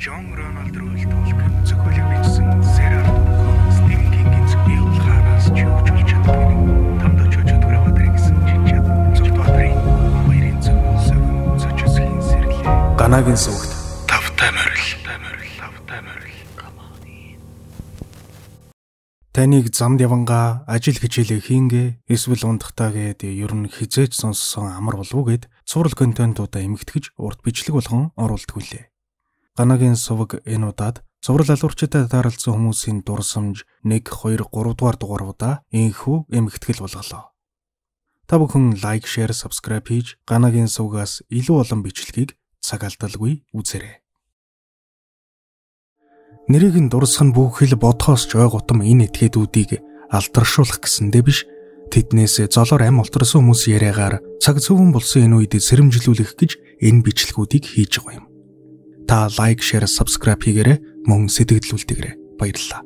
John Ronald Reuel-Tolkien зохиолыг бичсэн Sarah Cohen Stephen King-ийн зохиол хараас ч юу ч болж чаддаггүй. Тамд очиж өдгөрөө өдрийг гэсэн чичээд зөвхөн өдрийн хоёрын зөв зочисхийн сэрлээ. Ганагийн сүгт тавтай морил. Таныг замд явангаа ажил хичээлээ хийнгээ эсвэл ундахтаа гээд ер нь хизээж сонссон амар болов уу гэд цуврал контентуудаа эмгэгтгэж урт бичлэг болгон оруулдаг үлээ. Ганагийн сувг энэ удаад цуврал алуурчтай таарлцсан хүмүүсийн дурсамж 1, 2, 3 дугаар дугааруудаа инхүү эмгэгтгэл болголоо. Та бүхэн лайк, шеэр, сабскрайб хийж Ганагийн сувгаас илүү олон бичлэгийг цаг алдалгүй үзээрэй. Нэрийг нь дурсах нь бүхэл бодхоос ч ойготом энэ этгээдүүдийг алдаршуулах гэсэндээ биш, тэднээс золоор ам олторсон хүмүүс яриагаар цаг зөвөн болсон энэ үед сэрэмжлүүлэх гэж энэ бичлэгүүдийг хийж байгаа юм. Та лайк, шеэр, сабскрайб хийгээрэй, мөн сэтгэлдүүлдэгээрэй. Баярлалаа.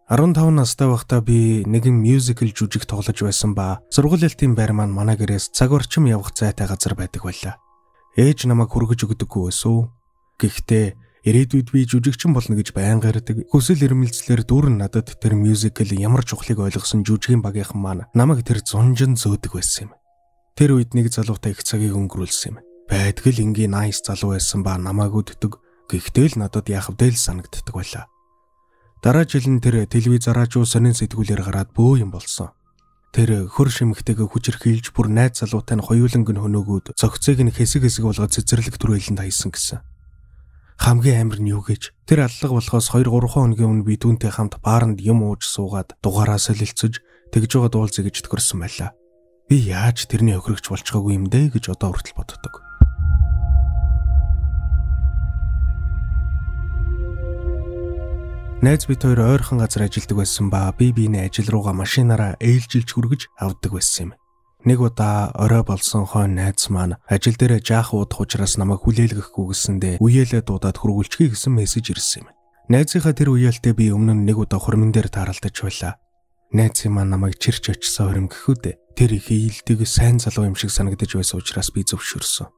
Арван настай байхдаа би нэгэн мюзикл жүжиг тоглож байсан ба сургуулиалтын байр маань манай гэрээс цаг орчим явах зайтай газар байдаг байлаа. Ээж намайг хүргэж өгдөггүй байсан. Гэхдээ ирээдүйд би жүжигчин болно гэж байнга ярьдаг. Хүсэл эрмэлзлэр дүүрэн надад тэр мюзикл ямар чухлыг ойлгосон жүжигийн багийнхан маань намайг тэр зунжин зөөдөг байсан юм. Тэр үед нэг залуутай их цагийг өнгөрүүлсэн юм. Байдгал ингийн nice залуу байсан ба намайг өддөг. Гэхдээ л надад яах вэ л санагддаг байлаа. Дараа жил нь тэр телевизараа ч сонин сэтгүүлээр гараад бөө юм болсон. Тэр хөр шимэгтэйг хүчрхийлж бүр найз залуутай нь хоёуланг нь хөнөөгөөд зөгцөйг нь хэсэг болгоод цэцэрлэг түрээлэнд хайсан гэсэн. Хамгийн амар нь юу гэж тэр аллага болохоос 2-3 хоногийн өмнө би түүнтэй хамт бааранд юм ууж суугаад дугаараа солилцож тэгж байгаа дуулзъя гэж төгөрсөн байлаа. Би яаж тэрний өхрөгч болчихоогүй юм дээ гэж одоо хүртэл боддог. Найз бит хоёр ойрхон газар ажилладаг байсан ба би биений ажил руугаа машинаараа ээлжилж хүргэж авдаг байсан юм. Нэг удаа орой болсон хойно найз маань ажил дээр жаах уудах учраас намайг хүлээлгэхгүй гэсэндээ үеэлээ дуудаад хургуулчихъя гэсэн мессеж ирсэн юм. Найзынхаа тэр үеэлтэй би өмнө нь нэг удаа хурмын дээр тааралдаж байлаа. Найзын маань намайг чирч очсон хөрөнгөхүүд тэр их ийдэг сайн залуу юм шиг санагдаж байсан учраас би зөвшөөрсөн.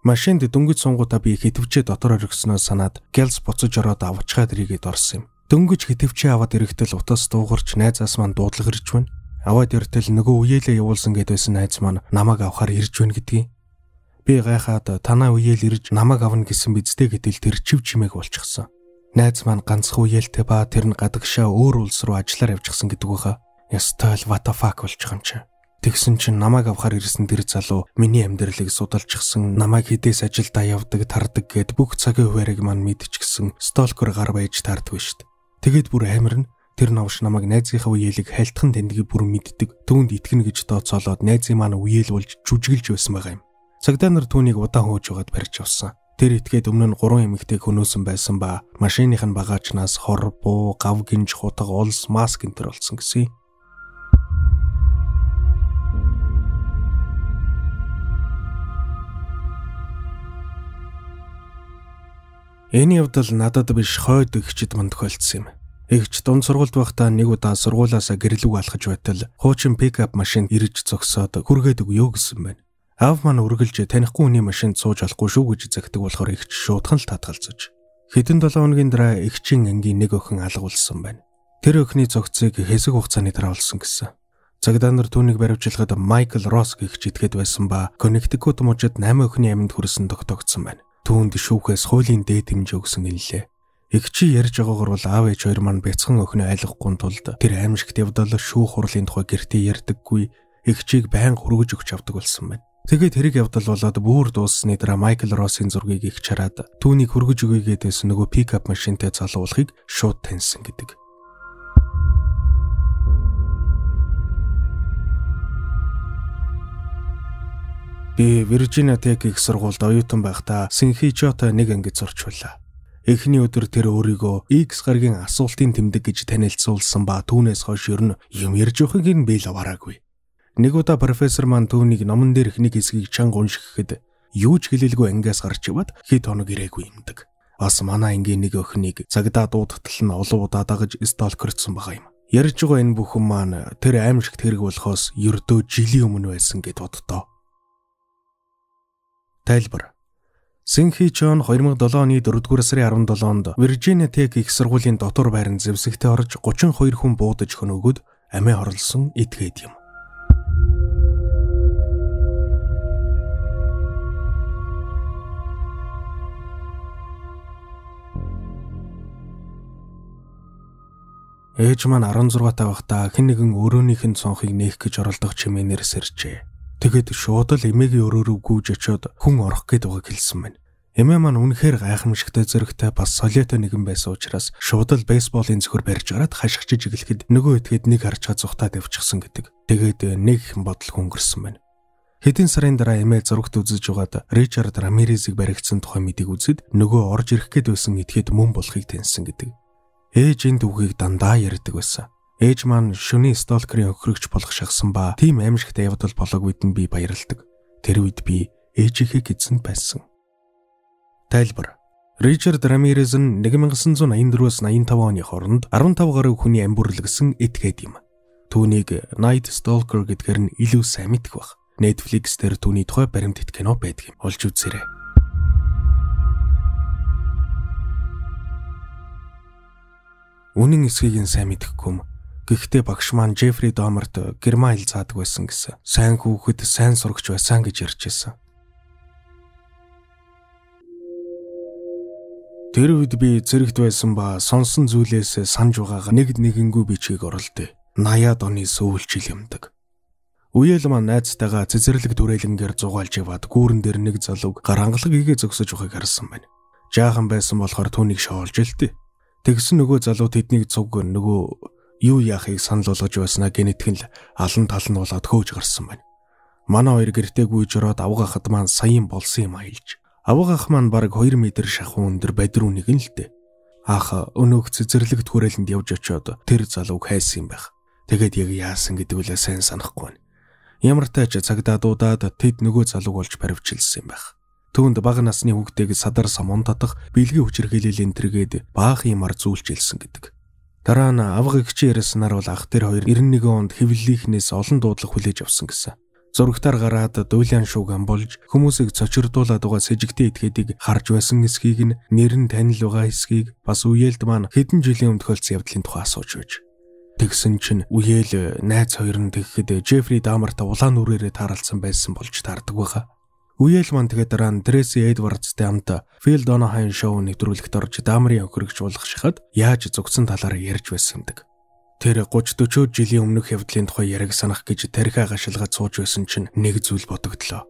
Машинд дөнгөж сунгуудаа би хитвчээ дотор оргисноос санаад гэлс буцаж ороод авчгаад ирээд орсон юм. Дөнгөж хитвчээ аваад ирэхдээ утас дуугарч найзаас маань дуудлага ирж байна. Аваад иртэл нөгөө үеэлээ явуулсан гэд байсан найз маань намайг авахар ирж байна гэдгийг. Би гайхаад танаа үеэл ирж намайг авна гэсэн бидтэй гэтэл тэр чив чимээг болчихсон. Найз маань ганцхан үеэлтэй ба тэр нь гадагшаа өөр улс руу ажиллаар явчихсан гэдэг байхаа. Ястай л what the fuck болчих юм чи. Тэгсэн чинь намайг авахар ирсэн тэр залуу миний амьдралыг судалчихсан, намайг хідээс ажилдаа явдаг, тардаг гэд бүх цагийн хуваарийг маань мэдчихсэн сталкер гар байж таардаг шүү дээ. Тэгэд бүр амар нь тэр новш намайг найзынхаа үеэлийг хайлтхан тэмдгийг бүр мэддэг, түүнд итгэнэ гэж тооцоолоод найзын маань үеэл болж жүжиглж байсан байгаа юм. Цагдаа нар түүнийг удаан хөөж байгаад барьж авсан. Тэр итгээд өмнө нь 3 эмэгтэйг хөнөөсөн байсан ба машиных нь багаачнаас хор, буу, гав гинж, хутга, улс, маск энэ төр болсон гэсэн. Энэ явдал надад биш хойд эгчд манд тохиолдсон юм. Эгч дунд сургуульд байхдаа нэг удаа сургуулаасаа гэрлүүг алхаж байтал хуучин пикап машин ирж зогсоод хүргээд өгөө гэсэн байна. Аав маань үргэлж танихгүй хүний машинд сууж болохгүй шүү гэж загтдаг болохоор эгч шуудхан л татгалзаж. Хэдэн 7 хоногийн дараа эгчийн ангийн нэг охин алгуулсан байна. Тэр охины зогцыг хэсэг хугацааны дараа олсон гэсэн. Цагдаа нар түүнийг баривчлахад Майкл Росс гэгч итгээд байсан ба Коннектикут мужид 8 охины амьд хүрсэн тогтогдсон байна. Түүнд шүүхээс хуулийн дээд хэмжээ өгсөн гэлээ. Эгчи ярьж байгаагаар бол аав ээж хоёр маань бяцхан охиноо айлгахгүй тулд тэр аимшигт явдал шүүх хурлын тухай гэртээ ярьдаггүй, эгчийг байнга хөргөж өгч авдаг болсон байна. Тэгээд хэрэг явдал болоод бүр дууссаны дараа Майкл Россын зургийг эгч хараад түүнийг хөргөж өгье гэдээс нөгөө пикап машинтай залуулахыг шууд таньсан гэдэг. Би Виржиниа Тек их сургуульд оюутан байхдаа Синхижотой нэг ангид сурч байлаа. Эхний өдөр тэр өөрийгөө X гарагийн асуултын тэмдэг гэж танилцуулсан ба түүнээс хойш ер нь юм ярьж өгөхийг нь би л аваараагүй. Нэг удаа профессор маань түүнийг номон дээр ихний хэсгийг чанга уншихэд юу ч хэлэлгүй ангиас гарч яваад хэд хоног ирээгүй юмдаг. Бас манай ангийн нэг охиныг цагдаа дуудтал нь олон удаа дагаж сталкердсан байгаа юм. Ярьж байгаа энэ бүхэн маань тэр аимшигт хэрэг болохоос ердөө жилийн өмнө байсан гэд боддоо. Тайлбар. Синхи Чон 2007 оны 4-р сарын 17-нд Виржиниа Тек их сургуулийн дотор байранд зэвсэгтээ орж 32 хүн буудаж хөнөөгд амиа хорлсон этгээд юм. Ээж маань 16 таа байхдаа хэн нэгэн өрөөнийх нь цонхыг нээх гэж оролдох чимээнээр сэржээ. Тэгэд шууд л эмээгийн өрөөрөө гүйж очиод хүн орох гээд байгааг хэлсэн байна. Эмээ маань үнэхээр гайхамшигтай зөрөгтэй бас солиотой нэгэн байсан учраас шууд л бейсболын зөвхөр барьж гараад хашгичиж иглэхэд нөгөө этгээд нэг харж цухтаа тавьчихсан гэдэг. Тэгээд нэг их бодол хөнгөрсөн байна. Хэдэн сарын дараа эмээ зурагт үзэж байгаад Ричард Рамирезийг баригдсан тухай мэдийг үзэд нөгөө орж ирэх гээд байсан этгээд мөн болохыг таньсан гэдэг. Ээж энэ түүхийг дандаа ярьдаг байсан. Ээж маань шөнийн сталкерийн өхрөгч болох шахсан ба тийм аимшигтай явдал болоог үед нь би баярлдаг. Тэр үед би ээжийнхээ эзэн байсан. Тайлбар. Ричард Рамирез нь 1984-аас 85 оны хооронд 15 гаруй хүний амбүрлэгсэн этгээд юм. Түүнийг Night Stalker гэдгээр нь илүү сайн мэдэх баг. Netflix дээр түүний тухай баримтат кино байдаг юм. Олж үзээрэй. Үнэн эсхийг нь сайн мэдэхгүй юм. Гэхдээ багш маань Джеффри Домерт герман хэл заадаг байсан гэсэн. Сайн хүүхэд сайн сурагч байсан гэж ярьжсэн. Тэр үед би зэрэгт байсан ба сонсон зүйлээс санаж байгаагаар нэгэнгүй бичгийг оруулдээ. 80-аад оны сүүлчил юмдаг. Үеэл маань найзтайгаа цэцэрлэг түрээлэнгээр зугаалж яваад гүүрэн дээр нэг залууг гарангалаг игээ зөксөж байгааг харсан байна. Жаахан байсан болохоор түүнийг шоолж илтээ. Тэгсэн нөгөө залуу тэднийг цуг нөгөө юу яахыг санал болгож байснаа гэнэтхэн л алан тал нь болоод хөөж гарсан байна. Манай хоёр гэртээ гүйж ороод авгахад маань саяын болсон юм аялж. Авгах маань бараг 2 м шахуу өндөр бадрууник нь л дээ. Аах өнөөх цэцэрлэг түрээлэнд явж очиод тэр залууг хайсан юм байх. Тэгээд яг яасан гэдэг үлээ сайн санахгүй байна. Ямар ч тач цагдаа дуудаад тэд нөгөө залууг олж баривчилсан юм байх. Түүнд бага насны хүүхдийг садар самон татах бэлгийн хүчирхийлэл энтергээд баах юмар зүйлчилсэн гэдэг. Дараа нь авгагчийн ярьснаар бол ах тэр хоёр 91 онд хэвлэлийнхнээс олон дуудлага хүлээж авсан гэсэн. Зурагтаар гараад дуйлан шууган болж хүмүүсийг цочирдуулаад байгаа сэжигтэй этгээдийг харж байсан эсхийг нь нэр нь танил байгаа эсхийг бас үеэлд маань хэдэн жилийн өмнө тохиолдсон явдлын тухай асууж байж. Тэгсэн чинь үеэл найз хоёр нь тэгэхэд Джеффри Дамерт улаан нүрээрээ таарлцсан байсан болж таардаг байгаа. Үеэл маань тэгээд дараа нь Трейси Эдвардстай хамт Фил Донахан шоу нэвтрүүлэгт орж Дамерын өхрөгч болох шахад яаж зүгцэн талаар ярьж байсан юмдаг. Тэр 30-40 жилийн өмнөх явдлын тухай яриг санах гэж тархиа гашилгаад сууж байсан чинь нэг зүйл бодогдлоо.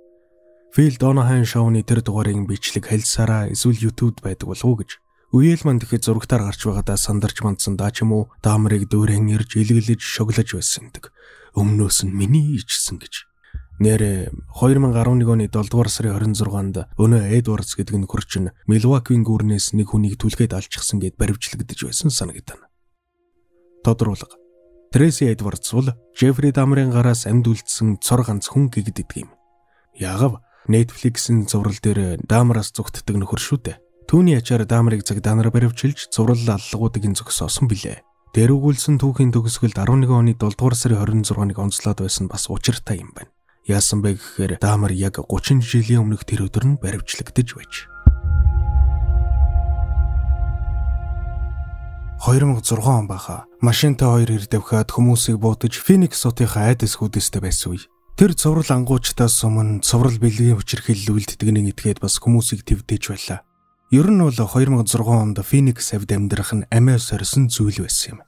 Фил Донахан шоуны тэр дугаарыг бичлэг хэлсараа эсвэл YouTube байдаг болов уу гэж. Үеэл маань тэгэхэд зурагтаар гарч байгаадаа сандарч мандсан даа ч юм уу Дамерыг дөөрэн ирж илгэлж шоглож байсан юмдаг. Өмнөөс нь миний ичсэн гэж. Нэр 2011 оны 7-р сарын 26-нд өнөө Эдвардс гэдэг нь хурчин Милвакийн гүүрнээс нэг хүнийг түлхээд алчихсан гэд баривчлагдж байсан санагдана. Тодруулга. Трейси Эдвардс бол Джеффри Дамерын гараас амьд үлдсэн цор ганц хүн гэгддэг юм. Ягав Netflix-ийн зураг дээр Дамераас зүгтдэг нөхөр шүү дээ. Түүний ачаар Дамерыг цагдаа нар баривчилж зураг аллагуудыг зөксөөсөн билээ. Тэр өгүүлсэн түүхийн төгсгөлд 11 оны 7-р сарын 26-ныг онцлоод байсан бас учиртай юм байна. Яасан бэ гэхээр Дамер яг 30 жилийн өмнөх тэр өдөр нь баривчлагдж байж. 2006 он баха машинтай хоёр хэр давхиад хүмүүсийг буутаж Феникс хотынхаа айдас хүдэстэй байсан үе. Тэр цуврал ангуучтаас өмнө цуврал бэлгийн хүчирхийлэл үйлддэгнийг итгээд бас хүмүүсийг твдэж байлаа. Ер нь бол 2006 онд Феникс авд амьдрах нь амиа сорьсон зүйл байсан юм.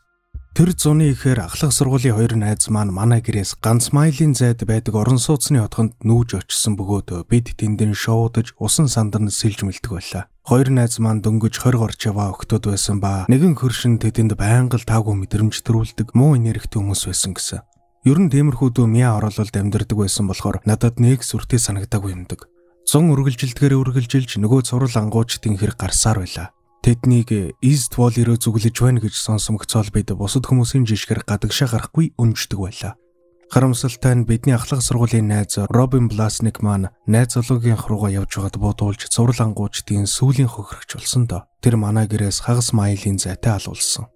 Тэр зуны ихээр ахлах сургуулийн хоёр найз маань манай гэрээс ганц майлын зайд байдаг орон сууцны хотгонд нүүж очсон бөгөөд бид тэндэн шоудаж усан сандарн сэлж мэлдэг байлаа. Хоёр найз маань дөнгөж 20 орч яваа охтууд байсан ба нэгэн хөршин тэдэнд байнга л таагүй мэдрэмж төрүүлдэг муу энергитэй хүмүүс байсан гэсэн. Ер нь тиймэрхүү дүү мяа орололд амьдардаг байсан болохоор надад нэг сүртэй санагдаагүй юмдаг. Зун үргэлжилдгээр үргэлжилж нөгөө цуврал ангуучдын хэрэг гарсаар байлаа. Тэднийг East Wall-ээрөө зүглэж байна гэж сонсомгцоол бид бусад хүмүүсийн жишгээр гадагшаа гарахгүй өнждөг байлаа. Харамсалтай нь бидний ахлах сургуулийн найз Робин Бласник маань найз залуугийн хуруугаа явж байгаад бодуулж цуврал ангуучдын сүүлийн хохирогч болсон доо. Тэр манай гэрээс хагас майлын зайтай алуулсан.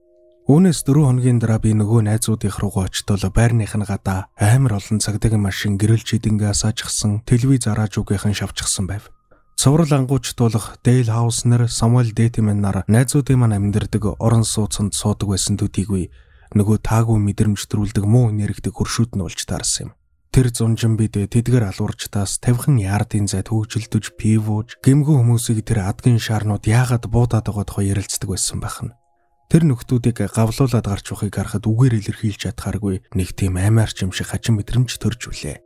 Үүнээс 4 хоногийн дараа би нөгөө найзуудынх руугаа очтол байрных нь гадаа амар олон цагдаагийн машин гэрэл чидэнгээ асаажчихсан, телевиз араажуугийнхан шавчихсан байв. Цуврал ангуучд болох Дейл Хауснер, Самуэль Дэтимен нар найзуудын маань амьдардаг орон сууцанд суудаг байсан төдийгүй нөгөө таагүй мэдрэмж төрүүлдэг муу нэрэгдэг хөршүүд нь болж таарсан юм. Тэр зунжин бид тэдгээр алуурчтаас 50хан яардын зайд хөгжилдөж пивууж, гэмгүү хүмүүсийг тэр адгийн шаарнууд яагаад буудаад байгаа тухай ярилцдаг байсан байна. Тэр нөхдүүдийг гавлуулад гарч ухыг харахад үгээр илэрхийлж чадхааргүй нэг тийм аймаарч юм шиг хачин мэдрэмж төрж үлээ.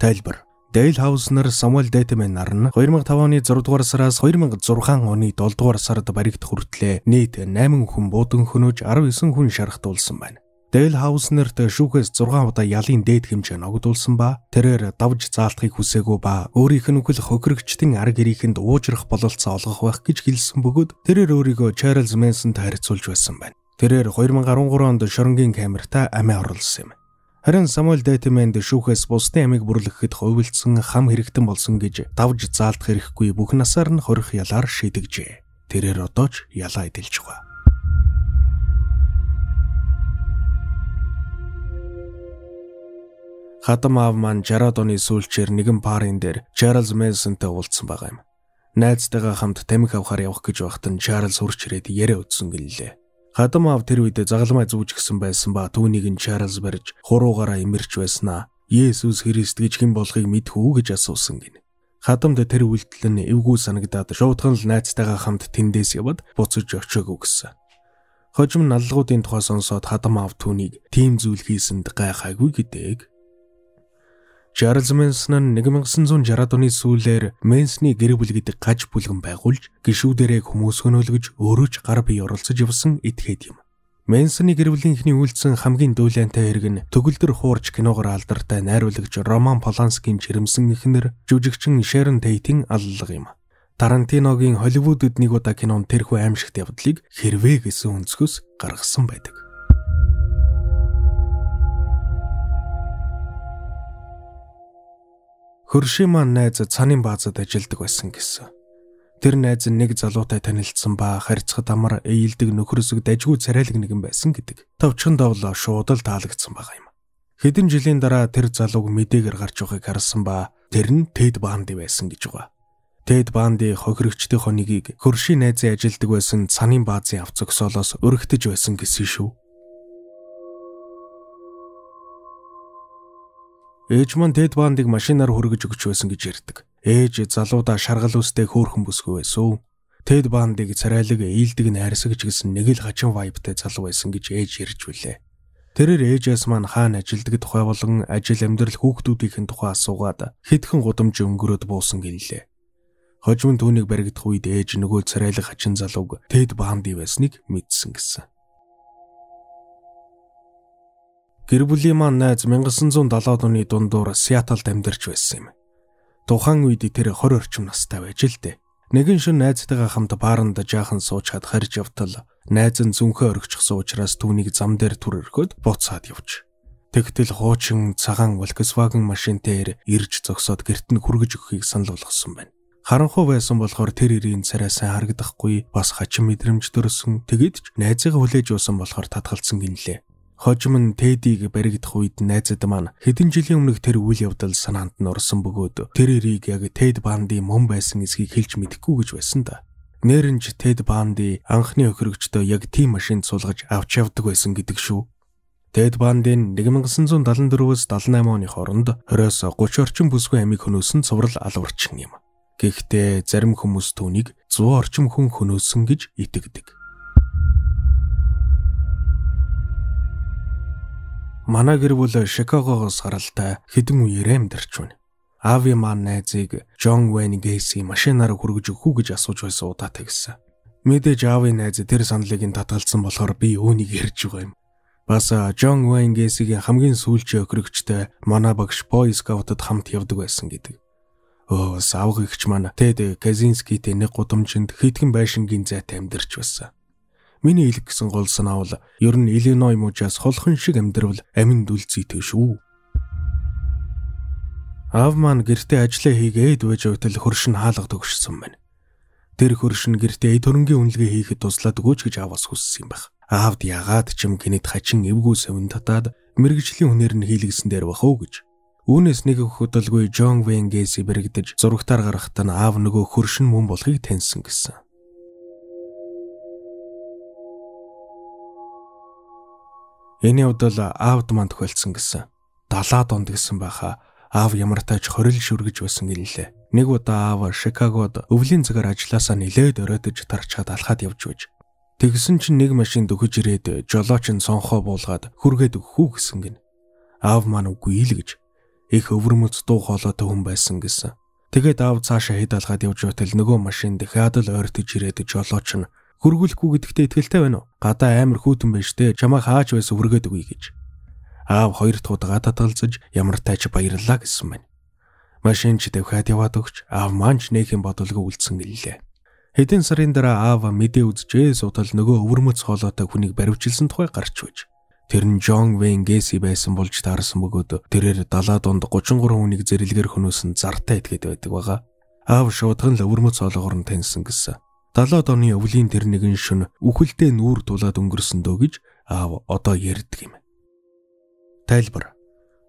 Тайлбар: Дейл Хауснер, Самуэль Дэтимен нар нь 2005 оны 6 дугаар сараас 2006 оны 7 дугаар сард баригдах хүртлээр нийт 8 хүн буудан хөнөөж 19 хүн шархтуулсан байна. Дейл Хауснерт шүүхээс 6 удаа ялын дээд хэмжээ ногдуулсан ба тэрээр давж заалтахыг хүсээгүй ба өөрийнх нь үхэл хохирогчдын арга ирээхэнд уужрах бололцоо олгох байх гэж хэлсэн бөгөөд тэрээр өөрийгөө Чарльз Мэнсонт харьцуулж байсан байна. Тэрээр 2013 онд шоронгийн камертаа амиа оруулсан юм. Харин Самуэль Дэтименд шүүхээс бусдын амийг бүрлэхэд хувилдсан хам хэрэгтэн болсон гэж давж заалтах хэрэггүй бүх насаар нь хорих ялаар шийдэжээ. Тэрээр одоо ч ялаа эдэлж байгаа. Хатам аав маань 60-аад оны сүүлчээр нэгэн парын дээр Чарльз Мэнсонтэй уулзсан байгаа юм. Найзтайгаа хамт тамхи авахар явах гэж байхад нь Чарльз хурч ирээд яриа өдсөн гэлээ. Хатам аав тэр үед загалмай зүүжгсэн байсан ба түүнийг нь Чарльз барьж хуруугаараа имэрч байснаа Есүс Христ гэж хэн болохыг мэдхүү гэж асуусан гин. Хатамд тэр үйлдэл нь эвгүй санагдаад шуудхан л найзтайгаа хамт тэндээс яваад буцаж очиагүй гэсэн. Хожим наллагуудын тухай сонсоод хатам аав түүнийг тийм зүйл хийсэнд гайхаагүй гэдэг. Чарльз Мэнсон нь 1960-аад оны сүүлээр Мэнсний гэр бүл гэдэг гаж бүлгэн байгуулж гишүүдэрээ хүмүүс хөнөөлгөж өөрөө ч гар бие оролцож явсан этгээд юм. Мэнсний гэр бүлийн ихний үйлдсэн хамгийн дүүлэнтэй хэрэг нь төгөлдөр хуурч киногоор алдартай найруулагч Роман Поланскийн жирэмсэн эхнэр жүжигчин Шэрон Тейтийн аллага юм. Тарантиногийн Холливуудд нэг удаа кинонд тэрхүү аимшигт явдлыг хэрвээ гэсэн өнцгөөс гаргасан байдаг. Хөршийн маань найз цанын баазад ажилладаг байсан гэсэн. Тэр найз нэг залуутай танилцсан ба харьцахад амар ээлдэг нөхөрсөг дажгүй царайлаг нэгэн байсан гэдэг. Товчхон довлоо шууд л таалагдсан байгаа юм. Хэдэн жилийн дараа тэр залууг мэдээгээр гарч ухыг харсан ба тэр нь Тэд Банди байсан гэж байгаа. Тэд Банди хохирогчдын хоногийг хөршийн найзын ажилладаг байсан цанын баазын авц зогсоолоос өргөтөж байсан гэсэн шүү. Ээж маань Тэд Бандиг машинаар хүргэж өгч байсан гэж ярьдаг. Ээж залуудаа шаргал үстэй хөөрхөн бүсгүй байсан. Тэд Бандиг царайлаг ээлдэг найрсагч гэсэн нэг л хачин вайбтай залуу байсан гэж ээж ярьж билээ. Тэрээр ээжээс маань хаана ажилдаг тухай болон ажил амьдрал хүүхдүүдийн тухай асуугаад хэдхэн гудамж өнгөрөөд буусан гэлээ. Хожим түүнийг баригдах үед ээж нөгөө царайлаг хачин залууг Тэд Банди байсныг мэдсэн гэсэн. Гэр бүлийн маань найз 1970-аад оны дундуур Сиэтлд амьдарч байсан юм. Тухайн үед тэр 20 орчим настай байж л дээ. Нэгэн шөнө найзтайгаа хамт бааранд жаахан суучаад харж явтал найз нь зүнхээ оргичихсан учраас түүнийг зам дээр түр өрхөд буцаад явж. Тэгтэл хуучин цагаан Volkswagen машинтээр ирж зогсоод гэрт нь хүргэж өгөхийг санал болгосон байна. Харанхуй байсан болохоор тэр ирийн царай сайн харагдахгүй бас хачин мэдрэмж төрсөн. Тэгэд ч найзыгаа хүлээж уусан болохоор татгалцсан гинлээ. Хожим нь Тэдийг баригдах үед найзад маань хэдэн жилийн өмнөх тэр үйл явдал санаанд нь орсон бөгөөд тэр эрийг яг Тэд Банди мөн байсан эсхийг хэлж мэдэхгүй гэж байсан да. Нэрэнж Тэд Банди анхны охирогчдоо яг тийм машинд суулгаж авч явдаг байсан гэдэг шүү. Тэд Бандийн 1974-өөс 78 оны хооронд 20-с 30 орчим бүсгүй амийг хөнөөсөн цуврал алуурчин юм. Гэхдээ зарим хүмүүс түүнийг 100 орчим хүн хөнөөсөн гэж итгэдэг. Манай гэр бүл Шикагогоос гаралтай хэдэн үеэр амьдарч байна. Ави маань найзыг Джон Уэйн Гейси машинаар хүргэж өгөх гэж асууж байсан удаатай гэсэн. Мэдээж ави найз тэр саналыг нь татгалзсан болохоор би үүнийг ярьж байгаа юм. Бас Джон Уэйн Гейсигийн хамгийн сүүлчийн охирогчтой манай багш Boy Scout-д хамт явдаг байсан гэдэг. Савг ихч маань Тэд Казинскитэй нэг гудамжинд хэдхэн байшингийн зайтай амьдарч байсан. Миний хэлэх гэсэн гол санаа бол ер нь Иллиной мужаас холхон шиг амьдрал аминд үлзийтэй шүү. Аав маань гэртээ ажиллаа хийгээд байж байтал хөршин хаалга төгшсөн байна. Тэр хөршин гэртээ эд хөрөнгийн үнэлгээ хийхэд туслаад өгөөч гэж ааваас хүссэн юм байна. Аавд ягаад ч юм гинэд хачин эвгүй совин татаад мэрэгжлийн хүнээр нь хийлгэсэн дээр бах уу гэж. Үүнээс нэг их хөдөлгөй Жон Вейн Гэси бэрэгдэж зурагтаар гаргахтаа аав нөгөө хөршин мөн болохыг таньсан гэсэн. Энэ удаа аавд манд тохиолдсон гэсэн. 70-аад онд гэсэн байхаа аав ямар тааж хорил шүргэж байсан гэлээ. Нэг удаа аав Шикагод өвлийн цагаар ажилласаа нилээд оройтож тарчаад алхаад явж байж. Тэгсэн чинь нэг машин дөхөж ирээд жолооч нь сонхоо буулгаад хүргээд өгөх үү гэсэн гин. Аав маань үгүй л гэж. Их өвөрмөц дуу хоолойтой хүн байсан гэсэн. Тэгээд аав цаашаа хэд алгаад явж байвал нөгөө машин дахиад л ойртож ирээд жолооч нь хөргүүлэхгүй гэдэгтээ итгэлтэй байна уу? Гадаа амар хүүтэн байж тээ чамаа хааж байсан үргээд өгье гэж. Аав хоёр дахь удаа татгалзаж ямар тач баярлаа гэсэн байна. Машин ч давхаад яваад өгч аав маань ч нэхэн бодолгүй үлдсэн гэлээ. Хэдэн сарын дараа аав мэдээ үзжээ суудал нөгөө өвөрмөц хоолойтой хүнийг баривчилсан тухай гарч үйж. Тэр нь Жон Вейн Гэси байсан болж таарсан бөгөөд тэрээр 70 донд 33 хүнийг зэрэлгэр хөнөөсөн зартай этгээд байдаг байгаа. Аав шуудхан л өвөрмөц хоолойгоор нь таньсан гэсэн. 70 оны өвлийн тэр нэгэн шөнө үхэлдээ нүүр дулаад өнгөрсөн дөө гэж аав одоо ярьдаг юм. Тайлбар.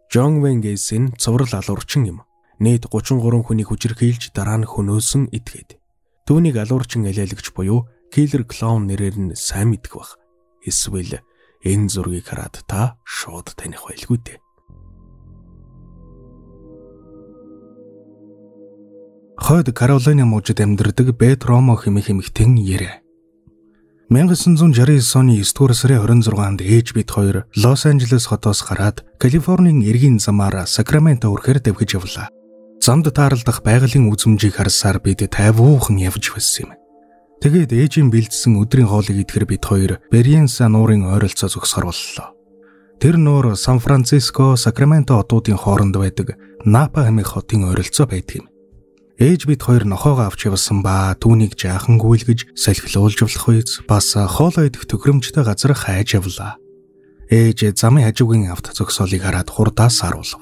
Жон Вейн Гэси нь цуврал алуурчин юм. Нийт 33 хүнийг хүчирхийлж дараа нь хөнөөсөн этгээд. Түүнийг алуурчин алиалагч буюу Killer Clown нэрээр нь сайн мэдэх баг. Эсвэл энэ зургийг хараад та шууд таних байлгүй дээ. Хойд Каролины мужид амьдардаг Бет Ромо хэмээх эмэгтэй ярэ. 1969 оны 9-р сарын 26-нд ээж бид хоёр Лос Анжелес хотоос гараад Калифорнийн эргийн замаар Сакраменто хүрэхээр давхиж явлаа. Замд таарлах байгалийн үзмжийг харсаар бид тайвуухан явж байсан юм. Тэгээд ээжийн бэлдсэн өдрийн хоолыг идэхээр бид хоёр Бериенса нуурын ойролцоо зогсохор боллоо. Тэр нуур Сан Франциско, Сакраменто хотуудын хооронд байдаг Напа хэмээх хотын ойролцоо байдаг юм. Ээж бид хоёр нохоогоо авч явсан ба түүнийг жаахан гүйлгэж салхилуулж болох үйс бас хоолоо идэх төхөөрөмжтэй газар хайж явлаа. Ээж замын хажуугийн авто зогсоолыг хараад хурдаас харуулв.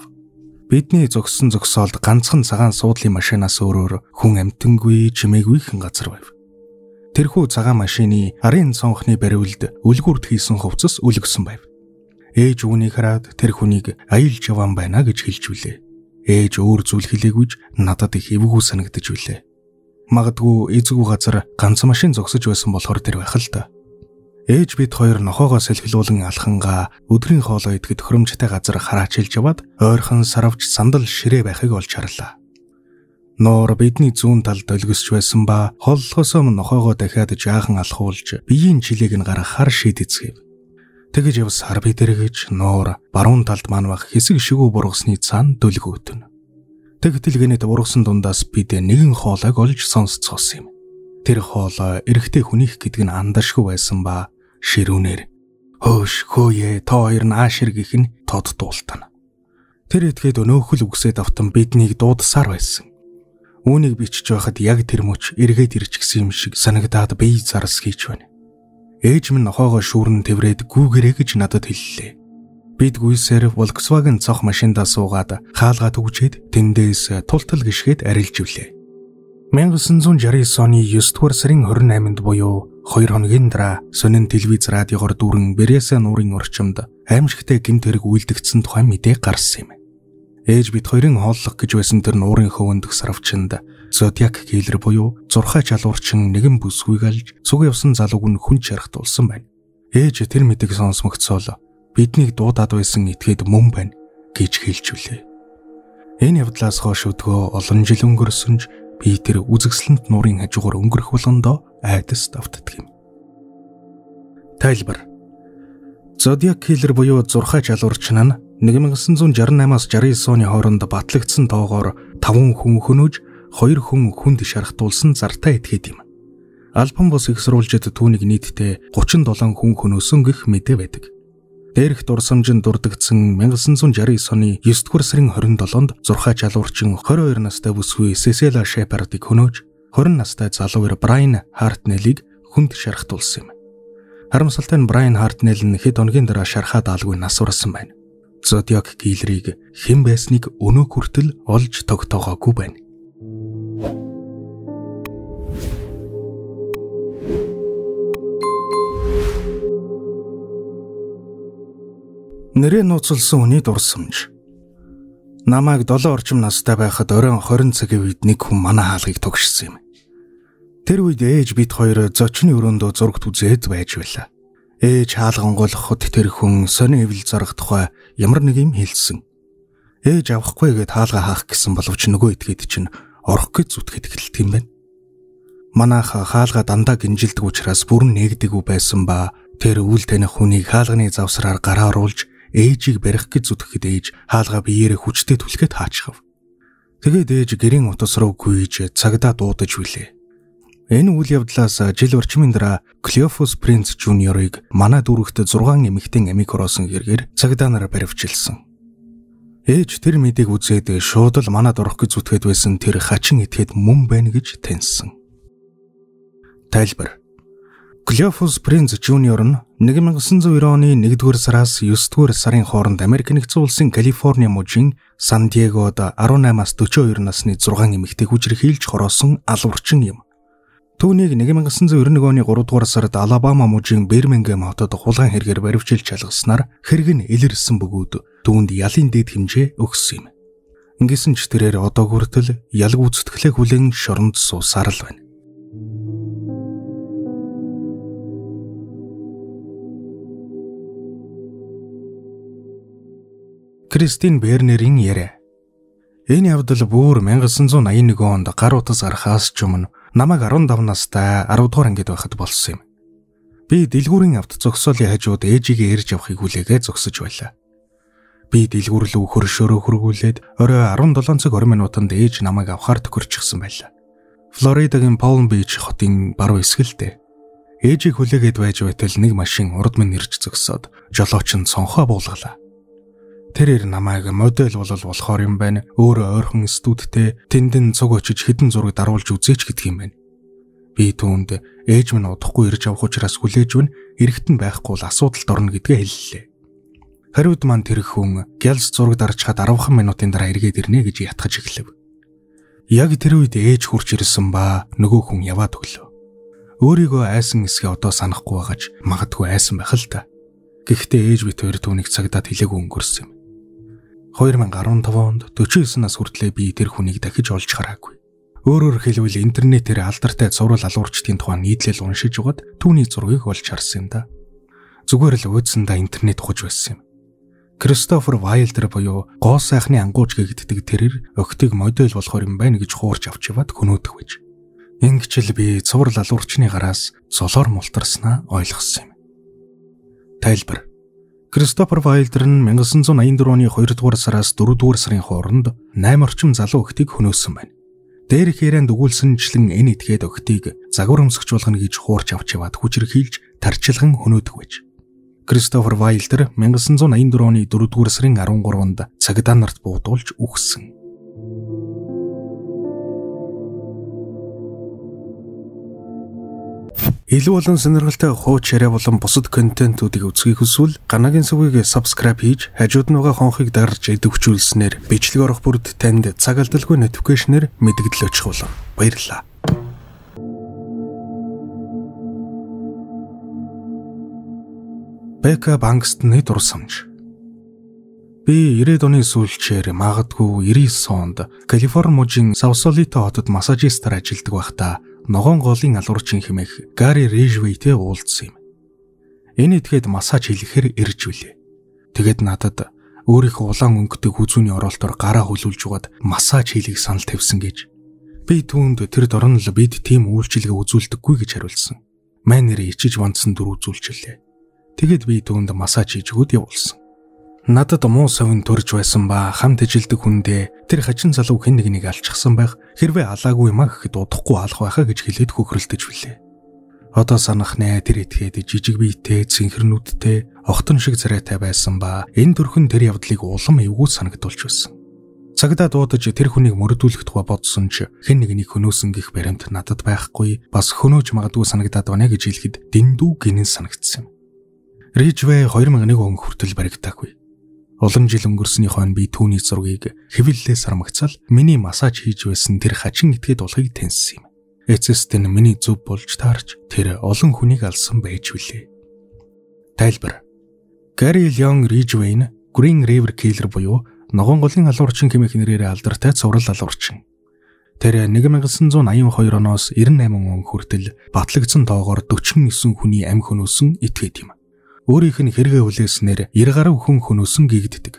Бидний зогссон зогсоолд ганцхан цагаан суудлын машинаас өөрөөр хүн амтангүй чимээгүй хэн газар байв. Тэрхүү цагаан машины арын цонхны бариулд үлгүрд хийсэн хувцас үлгсэн байв. Ээж үүнийг хараад тэр хүнийг аялж яваан байна гэж хэлж билээ. Ээж өөр зүйл хэлээгүйж надад их эвгүй санагдаж билээ. Магадгүй эзгүй газар ганц машин зогсож байсан болохоор тэр байх л та. Ээж бид хоёр нохоогоо салхилуулан алхангаа өдрийн хоолоо идэхэд төхөөрөмжтэй газар хараачилж яваад ойрхон сарвч сандал ширээ байхыг олж харлаа. Нуур бидний зүүн талд өлгөсч байсан ба холлохоос өмнө нохоогоо дахиад жаахан алхуулж биеийн жилийг нь гаргахаар шийдэцгээв. Тэгэж явсаар бид эргэж нуур баруун талд манвах хэсэг шигүү бургасны цаана дөлгөөтөн. Тэгтэл гэнэт бургасан дундаас бид нэгэн хоолойг олж сонсцоосон юм. Тэр хоолой эрэгтэй хүнийх гэдэг нь андашгүй байсан ба ширүүнээр хөөш хөөе та хоёр наашир гэх нь тод дуултана. Тэр этгээд өнөөхөл үгсээд автан биднийг дуудсаар байсан. Үүнийг бичиж байхад яг тэр мөч эргээд ирч гисэн юм шиг санагдаад бие зарс хийж байна. Ээж минь нохоогоо шүүрэн тэврээд гүүгэрээ гэж надад хэллээ. Бид гүйсээр Volkswagen цох машиндаа суугаад хаалгаа түгжээд тэндээс тултал гიშгээд арилж ивлээ. 1969 оны 9-р сарын 28-нд буюу 2 хоногийн дараа сонин телевиз радиогоор дүүрэн Бериенса нуурын орчимд аимшигтай гэмт хэрэг үйлдэгдсэн тухай мэдээ гарсан юм. Ээж бид хоёрын хооллох гэж байсан тэр нуурын хөвөндөх сарвчинд Зодиак Киллер буюу зурхай чалуурчин нэгэн бүсгүйг алж цуг явсан залууг нь хүн чарахтулсан байна. Ээж тэр мэдээг сонсмогцоол биднийг дуудаад байсан этгээд мөн байна гэж хэлж үлээ. Энэ явдлаас хойш өдгөө олон жил өнгөрсөнж би тэр үзэгсэлэнт нуурын хажуугаар өнгөрөх болгондоо айдас давтдаг юм. Тайлбар. Зодиак Киллер буюу зурхай чалуурчин нь 1968-аас 69 оны хооронд батлагдсан тоогоор 5 хүн хөнөөж 2 хүн хүнд шархтуулсан зартай этгээд юм. Альбом бос их сурвалжид түүнийг нийтдээ 37 хүн хөнөөсөн гэх мэдээ байдаг. Дээрх дурсамжинд дурдгдсан 1969 оны 9-р сарын 27-нд зурхай чалуурчин 22 настай бүсгүй Сесела Шепардыг хөнөөж 20 настай залуу Брайан Хартнелийг хүнд шархтуулсан юм. Харамсалтай нь Брайан Хартнел нь хэд хоногийн дараа шархаад алгүй нас урсан байна. Зодиак Киллерийг хэн байсныг өнөө хүртэл олж тогтоогоогүй байна. Нэрээ нууцлсан хүний дурсамж. Намайг 7 орчим настай байхад оройн 20 цагийн үед нэг хүн манай хаалгыг тогшсон юм. Тэр үед ээж бид хоёр зочны өрөөндөө зурагт үзээд байж байлаа. Ээж хаалгангуулахад тэр хүн сони эвэл зарах тухай ямар нэг юм хэлсэн. Ээж авахгүй гэд хаалга хаах гэсэн боловч нөгөө этгээд чинь орох гэж зүтгэж эхэлдэг юм байна. Манайх хаалга дандаа гинжилдэг учраас бүрэн нээгдэггүй байсан ба тэр үйл таних хүнийг хаалганы завсраар гараа оруулж ээжийг барих гэж зүтгэхэд ээж хаалга биеэрээ хүчтэй түлхээд хаачхав. Тэгээд ээж гэрийн утас руу гүйж цагдаа дуудаж билээ. Энэ үйл явдлаас жил орчмын дараа Клеофус принц жуниорыг манай дүүрэгт 6 эмэгтэй амиг ороосон хэрэгээр цагдаа нараа баривчилсан. Ээж тэр мэдээг үзээд шууд л манад орох гэж зүтгээд байсан тэр хачин этгээд мөн байна гэж таньсан. Тайлбар. Клеофус принц жуниор нь 1990 оны 1-р сараас 9-р сарын хооронд Америк нэгдсэн улсын Калифорни мужийн Сан Диегод 18-аас 42 насны 6 эмэгтэй хүчирхийлж хороосон алуурчин юм. Түүнийг 1991 оны 3-р сард Алабама мужийн Бирмингем хотод хулгайн хэрэгээр баривчилж шалгаснаар хэрэг нь илэрсэн бөгөөд түүнд ялын дэд хэмжээ өгсөн юм. Ингэсэн ч тэрээр одоо хүртэл ялг үзтгэлээ хүлээн шоронд суусаар л байна. Кристин Бернерийн яриа. Энэ явдал бүр 1981 онд гар утас гарахаас ч өмнө намайг 15 настай 10 дугаар ангид байхад болсон юм. Би дэлгүүрийн авто зогсоолын хажууд ээжигээ ирж явахыг хүлээгээ зогсож байлаа. Би дэлгүүр рүү хөршөөрөө хөргүүлээд орой 17 цаг 20 минутанд ээж намайг авахаар төхөрчихсөн байлаа. Флоридагийн Палм Бич хотын баруун эсгэлтэй. Ээжийг хүлээгээд байж байтал нэг машин урд минь ирж зогсоод жолооч нь цонхоо буулгалаа. Тэрээр намайг модель болохоор юм байна. Өөрөө ойрхон студидтэй тэндэн цуг очиж хідэн зураг даруулж үзээч гэдэг юм байна. Би түүнд ээж минь удахгүй ирж авах учраас хүлээж өгнө. Эрэхтэн байхгүй бол асуудалд орно гэдгээ хэллээ. Хариуд маань тэр хүн гялс зураг дарчхад 10 минутын дараа эргээд ирнэ гэж ятгаж эхлэв. Яг тэр үед ээж хурж ирсэн ба нөгөө хүн яваад өглөө. Өөрийгөө айсан эсгээ одоо санахгүй байгаж магадгүй айсан байх л та. Гэхдээ ээж бит хоёр түүнийг цагдаад хэлээгүй өнгөрсөн юм. 2015 онд 49 нас хүртлээр би тэр хүнийг дахиж олж хараагүй. Өөрөөр хэлбэл интернетээр алдартай зураг алуурчдын тухай нийтлэл уншиж угаад түүний зургийг олж харсан юм да. Зүгээр л өөдсөндөө интернет ухаж байсан юм. Кристофер Вайлдер буюу гоо сайхны ангууч гэгддэг тэрээр өгтөг модель болохоор юм байна гэж хуурч авч яваад хөнөөдөх байж. Ингэчл би цуврал алуурчны гараас золоор мултарснаа ойлгосон юм. Тайлбар. Кристофер Вайлдер нь 1984 оны 2-р сараас 4-р сарын хооронд 8 орчим залуу охтыг хөнөөсөн байна. Дээрх ярианд өгүүлсэнчлэн энэ этгээд охтыг загвар өмсгч болгоно гэж хуурч авч яваад хүчирхийлж тарчилган хөнөөдөг байж. Кристофер Вайлдер 1984 оны 4-р сарын 13-нд цагдаа нарт буудуулж үхсэн. Илүү олон сонирхолтой хууч яриа болон бусад контентуудыг үзхийг хүсвэл Ганагийн сүвийг subscribe хийж хажууд нь байгаа хонхыг дарж идэвхжүүлснээр бичлэг орох бүрд танд цаг алдалгүй notification-ээр мэдэгдэл очих болно. Баярлалаа. Бека Бангстны дурсамж. Би 90-ад оны сүүлчээр магадгүй 99 онд Калифорни мужийн Саусолито хотод массажистаар ажилладаг байхдаа ногоон голын алуурчин хэмээх Гари Рижвейтэй уулзсан юм. Энэ этгээд массаж хийхээр ирж билээ. Тэгэд надад өөрийнхөө улаан өнгөтэй хүзүүний оролтоор гараа хөлүүлж угаад массаж хийлийг санал тавьсан гэж. Би түүнд тэр дорн л бид тийм үйлчилгээ үзүүлдэггүй гэж хариулсан. Маань нэр ичиж вандсан дүр үзүүлчихлээ. Тэгэд би түүнд массаж хийж өгöd явуулсан. Надад муу совин төрж байсан ба хамт ажилдаг хүндээ тэр хачин залуу хэн нэгнийг алчсан байх хэрвээ алаагүй маа гэхэд удахгүй алах байхаа гэж хэлээд хөхрөлдөж билээ. Одоо санах нэ тэр этгээд жижиг биетэй цэнхэрнүүдтэй огтон шиг царайтай байсан ба энэ төрхөн тэр явдлыг улам эвгүй санагдуулж байсан. Цагдаа дуудаж тэр хүнийг мөрдүүлэх тухай бодсон ч хэн нэгнийг хөнөөсөн гэх баримт надад байхгүй бас хөнөөж магадгүй санагдаад байна гэж хэлэхэд дэндүү гинэн санагдсан юм. Рижвей 2001 он хүртэл баригдаагүй. Олон жил өнгөрсний хойно би түүний зургийг хэвлэлээ сармагцал миний массаж хийж байсан тэр хачин этгээд улхыг таньсан юм. Эцэст нь миний зүв болж таарч тэр олон хүнийг алсан байж билээ. Тайлбар. Gary Leon Ridgway нь Green River Killer буюу ногоон голын алуурчин хэмээх нэрээр алдартай цуврал алуурчин. Тэр 1982 оноос 98 он хүртэл батлагдсан тоогоор 49 хүний амь хөнөөсөн этгээд юм. Өөрийнх нь хэрэгэ хүлээснээр 90 гаруй хүн хөнөөсөн гэгддэг.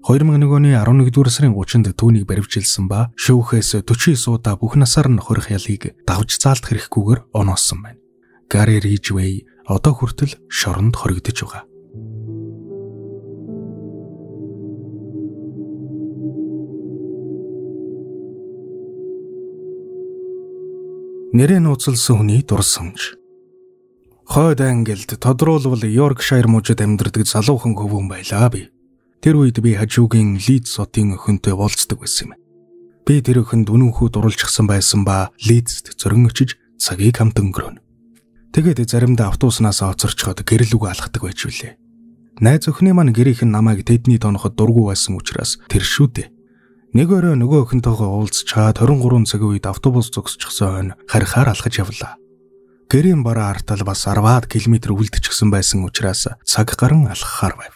2001 оны 11-р сарын 30-нд түүнийг баривчилсан ба шүүхээс 49 удаа бүх насаар нь хорих ялыг давж заалт хэрэггүйгээр оноосон байна. Gary Ridgway одоо хүртэл шоронд хоригдож байгаа. Нэрээ нууцлсан хүний дурсамж. Хойд Англид тодруулбал Yorkshire мужид амьдардаг залуухан хөвгөн байлаа би. Тэр үед би хажуугийн Leeds хотын охинтой уулздаг байсан юм. Би тэр охинд үнэнхүү дурлжчихсан байсан ба Leeds-д зөрөн очиж цагийг хамт өнгөрөөнө. Тэгээд заримдаа автобуснаас оцорчход гэрэл үг алхдаг байж үлээ. Найз охины маань гэрийнх нь намайг тэдний тоноход дургу байсан учраас тэр шүү дээ. Нэг өрөө нөгөө охинтойгоо уулзчаад 23 цагийн үед автобус зогсчихсон хойно харихаар алхаж явлаа. Гэрийн бараа артал бас 10-аад км үлдчихсэн байсан учраас цаг гарan алхахаар байв.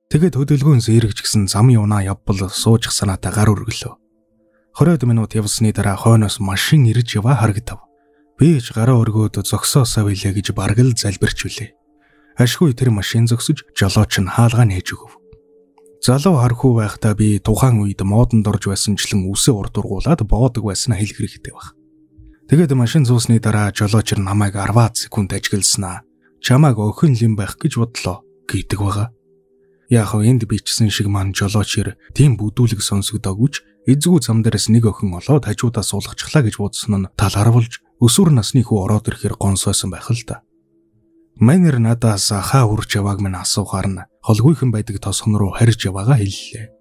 Тэгээд хөдөлгөөнс эргэжсэн зам юунаа явбал суучих санаатай гар өргөлөө. 20 минут явсны дараа хойноос машин ирж яваа харагдав. Би ч гараа өргөөд зогсоосоо билээ гэж бараг л залбирч үлээ. Ашгүй тэр машин зогсож жолооч нь хаалгаа нээж өгөв. Залуу хархуу байхдаа би тухайн үед модонд орж байсанчлан үсээ урд ургуулад боодог байсан хэлэх хэрэгтэй баг. Тэгээд машин зуусны дараа жолооч нь намайг 10 секунд ажигласнаа. Чамайг охин лим байх гэж бодлоо гэдэг байгаа. Яг хөө энд бичсэн шиг маань жолоочэр тийм бүдүүлэг сонсогдоогүй ч эзгүй зам дээрээс нэг охин олоод хажуудаа суулгачихлаа гэж бодсон нь талаар болж өсвөр насны хүү ороод ирэхээр гонсойсон байх л та. Манер надаас хаа үрж явааг минь асуухаар нь холгүйхэн байдаг тосгон руу харж яваагаа хэллээ.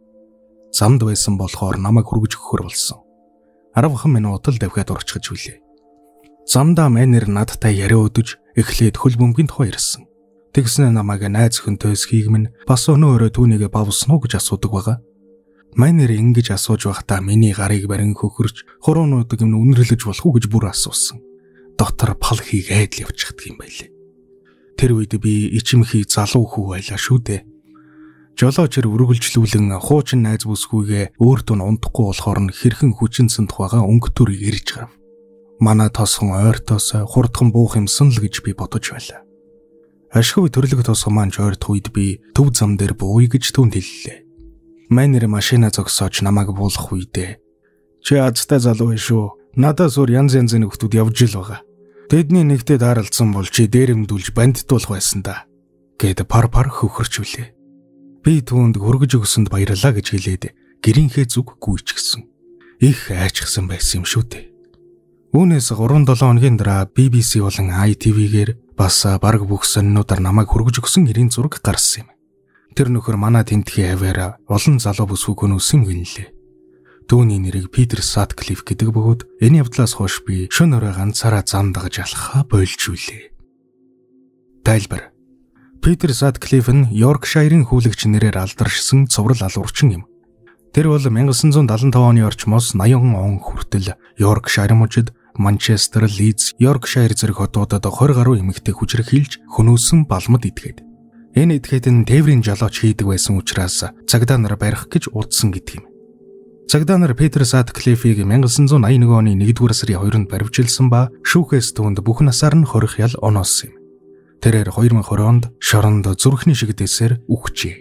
Замд байсан болохоор намайг хүргэж өгөхөр болсон. 10 минут л давхиад орчихж үлээ. Замдаа манер надтай яриа өдөж эхлээд хөл бөмбөгийн тухай ярьсан. Тэгснэ намайг найз хөнтөөс хийгмэн бас өнөө өрөө түүнийг бавсан уу гэж асуудаг байгаа. Манер ингэж асууж байхдаа миний гарыг барин хөхөрч хуруунуудыг нь үнэрлэж болох уу гэж бүр асуусан. Дотор пал хийгээд л явчихдаг юм байлээ. Тэр үед би ичимхий залуу хүү байлаа шүү дээ. Жолоочэр үргэлжлүүлэн хуучин найз бүсгүйгээ өөртөө унтахгүй болохоор нь хэрхэн хүчинсэн тухайга өнгөтөр ирж гарав. Манай тосхон ойртоос хурдхан буух юмсан л гэж би бодож байлаа. Ашгүй төрлөг тосхон маань ойртох үед би төв зам дээр бууя гэж түнд хэллээ. Манер машина зогсоож намайг буулгах үедээ чи азтай залуу биш шүү. Надаас өөр янз янзын нөхдүүд явж ил байгаа. Тэдний нэгтэй даралцсан бол чи дээрэмдүүлж бандитуулах байсан да гэд пар хөхөрч үлээ. Би түүнд хөргөж өгсөнд баярлалаа гэж хэлээд гэрийнхээ зүг гүйчихсэн. Их айчсан байсан юм шүү дээ. Үүнээс 3-7 хоногийн дараа BBC болон ITV-гээр бас бараг бүх сонинуудаар намайг хөргөж өгсөн нэрийн зураг гарсан юм. Тэр нөхөр манай тентхийн аваараа олон залуу бүсгүй гөнөөсөн гинлээ. Түүний нэрийг Питер Сатклифф гэдэг бөгөөд энэ явдлаас хойш би шөнө өрөө ганцаараа зам дагаж алхахаа болж үлээ. Тайлбар. Питер Сатклифф нь Yorkshire-ийн хүлэгч нэрээр алдаршсан цуврал алуурчин юм. Тэр бол 1975 оны орчмоос 80 он хүртэл Yorkshire мужид Манчестер, Leeds, Yorkshire зэрэг хотуудад 20 гаруй эмэгтэй хүчрхийлж хөнөөсөн балмад этгээд. Энэ этгээд нь тээврийн жолооч хийдэг байсан учраас цагдаа нар барих гэж удсан гэдэг юм. Цагдаа нар Питер Сатклиффийг 1981 оны 1-р сарын 2-нд баривчилсан ба шүүхээс түүнд бүх насаар нь хорих ял оноосон юм. Тэрээр 2020 онд шоронд зүрхний шигдээсээр үхжээ.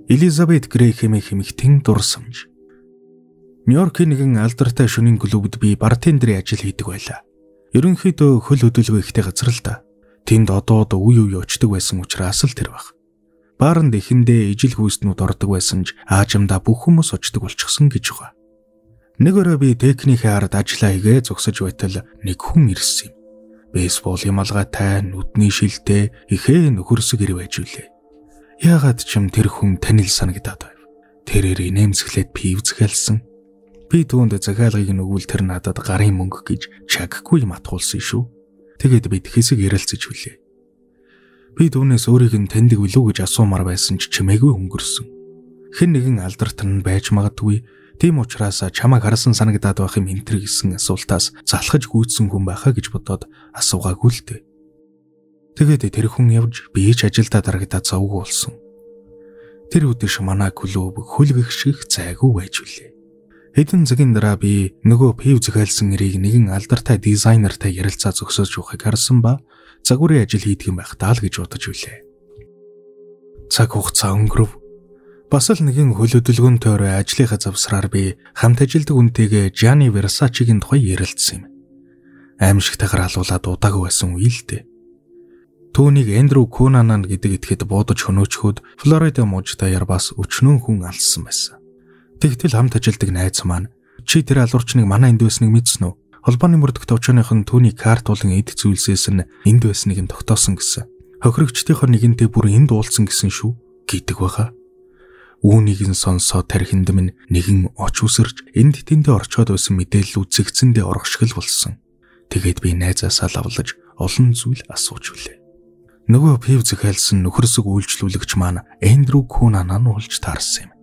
Элизабет Грэхэм хэмэгтэн дурсамж. Нью-Йоркийн нэгэн алдартай шөнийн клубд би бартендерийн ажил хийдэг байлаа. Ерөнхийдөө хөл хөдөлгөөн ихтэй газар л да. Тэнд одоод үе очдөг байсан учраас л тэр баг. Бааранд эхэндээ ижил хүйснүүд ордог байсан ч аажимдаа бүх хүмүүс очдөг болчихсон гэж байгаа. Нэг өрөө би техникийн ард ажиллаа хийгээ зогсож байтал нэг хүн ирсэн юм. Бейсбол ямалгаатай, нүдний шилтэй, ихээ нөхөрсөг ир байж үлээ. Яагаад ч юм тэр хүн танил санагдаад байв. Тэрээр инээмсэглээд пив зэхэлсэн. Би түүнд захиалгыг нөгөөл тэр надад гарын мөнгө гэж чаггүй матгуулсан шүү. Тэгээд бид хэсэг ярилцаж хүлээ. Би түүнээс өөрийг нь таньдаг билүү гэж асуумаар байсан ч чимээгүй өнгөрсөн. Хэн нэгэн алдарт нь байж магадгүй, Тийм учраас чамайг харсан санагдаад байх юм энтэр гэсэн асуултаас залхаж гүйцсэн хүн байхаа гэж бодоод асуугаагүй л дээ. Тэгээд тэр хүн явж би ч ажилдаа дарагдаад завгүй болсон. Тэр үдэш манай клуб хөлгөгших зайгүй байж үлээ. Хэдэн цагийн дараа би нөгөө пив захиалсан нэрийг нэгэн алдартай дизайнертай ярилцаа зогсоож явахыг харсан ба загварын ажил хийдэг юм байх таа л гэж бодож үлээ. Цаг хугацаа өнгөрөв. Бас л нэгэн хөл хөдөлгөөнтэй орой ажлынхаа завсраар би хамт ажилдаг үнтэйгээ Gianni Versace-гийн тухай ярилцсан юм. Аимшигтайгаар халуулаад удаагүй байсан үе л дээ. Түүнийг Эндрю Кунанан гэдэг этгэд буудаж хөнөөчхөд Флорида мужидаяар бас өчнөн хүн алсан байсан. Тэгтэл хамт ажилдаг найз маань чи тэр алуурчныг манай энд байсныг мэдсэн үү? Холбооны мөрдөх товчооных нь түүний карт болон эд зүйлсээс нь энд байсныг нь тогтоосон гэсэн. Хохирогчдынхоо нэгэнтэй бүр энд уулзсан гэсэн шүү гэдэг байгаа. Үүнийг нь сонсоод тархинд минь нэгэн оч үсэрч энд тэндээ орчоод байсан мэдээлэл үзэгцэндээ оргошгол болсон. Тэгээд би найзаасаа лавлаж олон зүйл асууж үлээ. Нөгөө пив захиалсан нөхөрсөг үйлчлүүлэгч маань Эндрю Кунанан болж таарсан юм.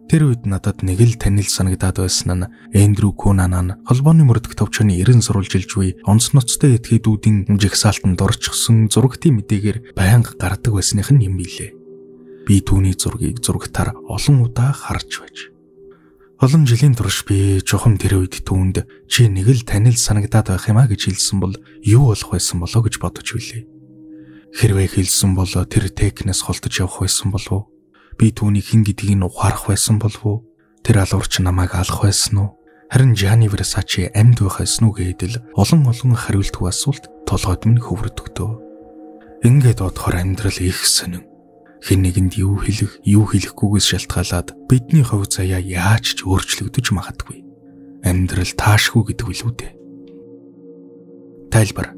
Тэр үед надад нэг л танил санагдаад байсан нь Эндрю Кунанан холбооны мөрдөх товчооны 90 сурвалжилж буй онц ноцтой этгээдүүдийн жигсаалтанд орчихсон зурагтын мэдээгээр байнга гардаг байсных нь юм билээ. Би түүний зургийг зурагтаар олон удаа харж байж. Олон жилийн турш би жохом тэр үед түүнд чи нэг л танил санагдаад байх юм а гэж хэлсэн бол юу болох байсан болоо гэж бодож билээ. Хэрвээ хэлсэн бол тэр технээс холдож явах байсан болов уу? Би түүний хэн гэдгийг нь ухаарах байсан болов уу? Тэр алуурч намайг алах байсан уу? Харин Gianni Versace амьд байх байсан уу гэдэл олон хариултгүй асуулт толгойд минь хөвөрдөгдөө. Ингээд бодохоор амьдрал их сонин. Хэн нэгэнд юу хэлэх, юу хэлэхгүйгээс шалтгаалаад бидний хувь заяа яаж ч өөрчлөгдөж магадгүй. Амьдрал таашгүй гэдэг үлээ дээ. Тайлбар.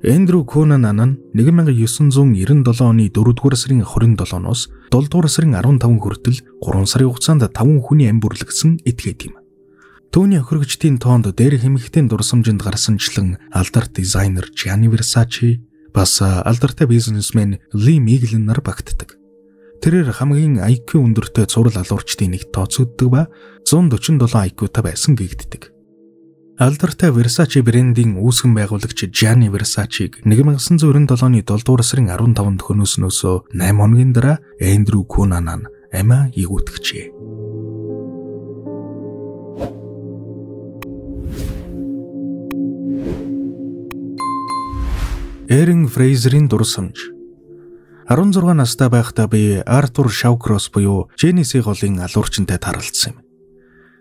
Эндрю Кунанан нь 1997 оны 4-р сарын 27-ноос 7-р сарын 15 хүртэл 3 сарын хугацаанд 5 хүний амь бүрлэгсэн этгээд юм. Түүний хөргөчдийн тоонд дээр хэмхтэн дурсамжинд гарсанчлан алдарт дизайнер Gianni Versace бас алдартай бизнесмен Lee Miglin нар багтдаг. Тэрээр хамгийн IQ өндөртэй цуврал алуурчдын нэг тооцогддог ба 147 IQ-тай байсан гэгддэг. Алдартай Versace брендийн үүсгэн байгуулагч Gianni Versace-г 1997 оны 7-р сарын 15-нд хөнөөснөөсөө 8 хоногийн дараа Эндрю Кунанан амиа игүүтгэжээ. Эрин Фрейзерийн дурсамж. 16 настай байхдаа би Артур Шаукрос буюу Genesis голын алуурчтай таралцсан юм.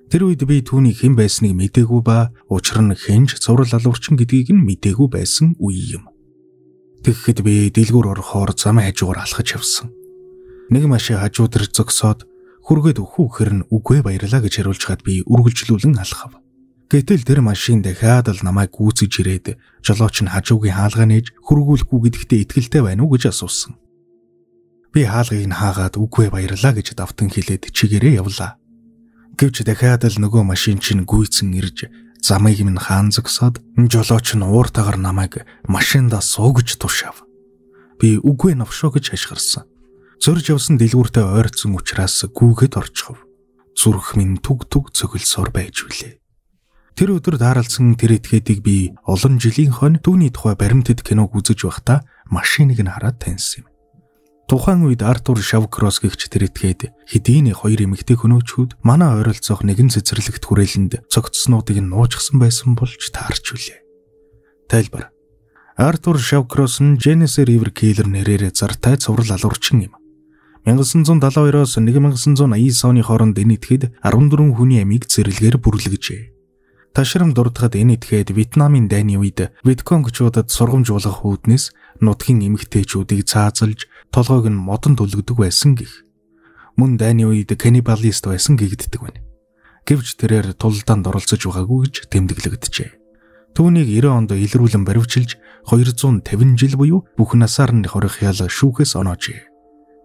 Тэр үед би түүний хэн байсныг мэдээгүй ба учир нь хэнж цуврал алуурчин гэдгийг нь мэдээгүй байсан үе юм. Тэгэхэд би дэлгүүр орохоор замын хажуугаар алхаж явсан. Нэг машин хажуудэр зогсоод хүргээд өхөөхөр нь үгүй баярлаа гэж хариулж хаад би үргэлжлүүлэн алхав. Гэтэл тэр машин дахиад л намайг гүйцэж ирээд жолооч нь хажуугийн хаалгаа нээж хүргүүлэхгүй гэдэгтээ итгэлтэй байна уу гэж асуусан. Би хаалгыг нь хаагаад үгүй баярлаа гэж давтан хэлээд чигээрээ явлаа. Гэвч дахиад л нөгөө машин чинь гүйцэн ирж замыг минь хаан зогсоод жолооч нь ууртаагаар намайг машиндаа суугаж тушаав. Би үгүй навшоо гэж хашгирсан. Зөрж явсан дэлгүүртэй ойрцсон учраас гүүхэд орчихов. Зүрх минь түг цогөлсоор байж үлээ. Тэр өдөр даралсан тэр этгээдийг би олон жилийн хойно түүний тухай баримтат киног үзэж байхдаа машиныг нь хараад таньсан юм. Тухайн үед Артур Шаукрос гэгч тэр этгээд хэдийн хоёр эмэгтэй хөнөөчүүд манай ойролцоох нэгэн цэцэрлэгт хүрээлэнд цогцснуудыг нь нуужсан байсан болж таарч үлээ. Тайлбар. Артур Шаукрос нь Genesis River Killer нэрээр зартай цуврал алуурчин юм. 1972-оос 1989 оны хооронд энэ этгээд 14 хүний амийг зэрлэгээр бүрлэгжээ. Ташрам дурдахад энэ этгээд Вьетнамын дайны үед Вьетконгчуудад сургамж болгох үүднээс нутгийн эмэгтэйчүүдийг цаазалж толгойг нь модон төлөгдөг байсан гэх. Мөн дайны үед каннибалист байсан гэгддэг байна. Гэвч тэрээр тулдаанд оролцож байгаагүй гэж тэмдэглэгдэжээ. Түүнийг 90 онд илрүүлэн баривчилж 250 жил буюу бүх насаар нь хорих ял шүүхээс оноожээ.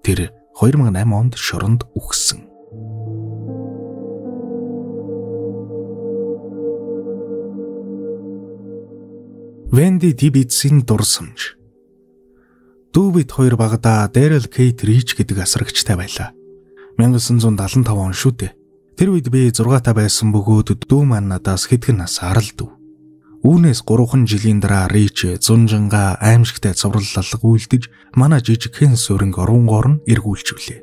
Тэр 2008 онд шоронд үхсэн. Венди Тибетсийн дурсамж. Дүүбит хоёр багада Daryl Kate Rich гэдэг асрагчтай байлаа. 1975 он шүү дээ. Тэр үед би 6 байсан бөгөөд дүү маань надаас хэдхэн нас аралдв. Үүнээс 3 жилийн дараа Рич зунжанга аимшигтай цуврал алга үйлдэж манай жижигхэн сууринг оронгоор нь эргүүлжвлээ.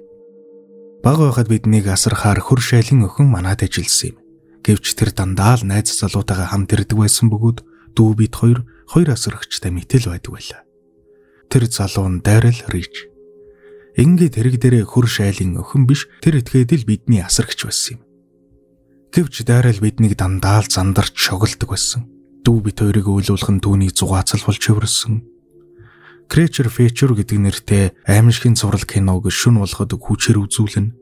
Бага байхад биднийг асархаар хөр шайлын охин манад ажилласан юм. Гэвч тэр дандаа л найз залуутайгаа хамт ирдэг байсан бөгөөд дүү бид хоёр асархчтай мэтэл байдаг байлаа. Тэр залуу нь Даррел Рич. Ингээд хэрэг дээрээ хөр шайлын охин биш, тэр этгээд л бидний асархч байсан юм. Гэвч Даррел биднийг дандаа л зандарч шоглдог байсан. Дүү бид хоёрыг өөлүүлэх нь түүний зугаацалбал чивэрсэн. Creature Feature гэдэг нэртэй аимшигын цуврал киног шүн болгоод хүчээр үзүүлнэ.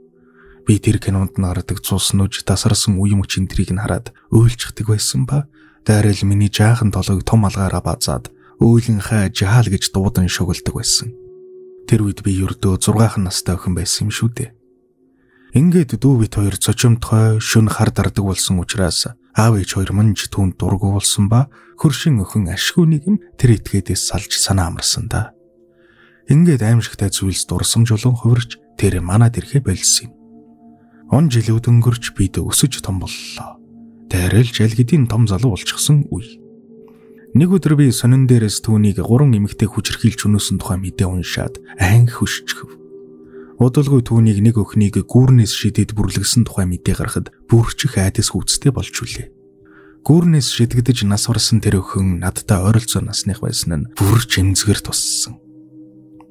Би тэр кинонд гардаг цус нүж тасарсан үе мөчийн трийг нь хараад уйлчихдаг байсан ба Даррел миний жаахан толгойг том алгаараа базаад өөлөнхөө жаал гэж дуудан шугладаг байсан. Тэр үед би ердөө 6 настай охин байсан юм шүү дээ. Ингээд дүү бид хоёр цочомтгой шүн хар дардаг болсон учраас аав ээж хоёр манж түүнд дургу болсон ба хөршин охин ашгүй нэг юм тэр этгээдээс салж санаа амарсан да. Ингээд аимшигтай зүйлс дурсамж болон хувирч тэр манад ирэхэ болсон юм. Он жилүүд өнгөрч бид өсөж том боллоо. Даррел жалгидийн том залуу болчихсон үе. Нэг өдөр би сонин дээрээс түүнийг 3 эмэгтэй хүчрхийлж өнөөсөн тухай мэдээ уншаад анги хөшчихв. Удалгүй түүнийг нэг өхнийг гүүрнээс шидэд бүрлэгсэн тухай мэдээ гарахад бүрчих айдас хүүцтэй болж үлээ. Гүүрнээс шидэгдэж нас барсан тэр өхөн надтай ойролцоо насных байсан нь бүрч эмзгэр туссан.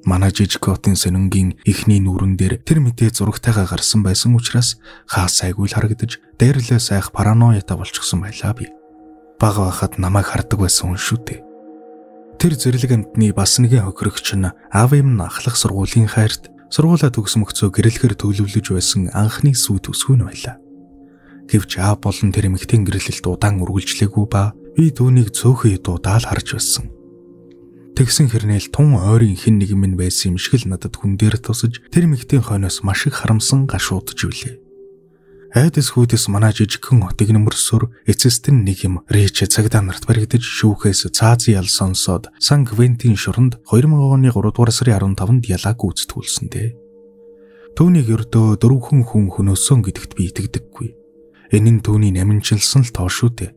Манай жижиг хотын сонингийн эхний нүүрэн дээр тэр мэдээ зурагтайгаа гарсан байсан учраас хаа сайгүй л харагдаж Даррелээ сайх параноятай болчихсон байлаа би. Бага байхад намайг хардаг байсан хүн шүү дээ. Тэр зэрлэг амтны бас нэгэн хохирогч нь аав юм ахлах сургуулийн хайрт сургуулаа төгсмөгцөө гэрэлхээр төлөвлөж байсан анхны сүү төсгүй нь байлаа. Гэвч аав болон тэр эмэгтэй гэрэлэлд удаан үргэлжлээгүй ба би түүнийг цөөхөн удаал харж байсан. Тэгсэн хэрнээл тун ойрын хэн нэг минь байсан юм шиг л надад хүн дээр тусаж тэр эмэгтэй хойноос маш их харамсан гашуудж үлээ. Айдас хүүдээс манай жижигхэн хотыг нөмөрсөөр эцэстэн нэг юм Рич цагдаа нарт баригдаж шүүхээс цаазын ял сонсоод Сан Квентин шоронд 2000 оны 3 дугаар сарын 15-нд ялааг гүйцэтгүүлсэндээ. Түүнийг ердөө 4 хүн хөнөөсөн гэдэгт би итгэдэггүй. Энэ нь түүний наминчилсан л тоо шүү дээ.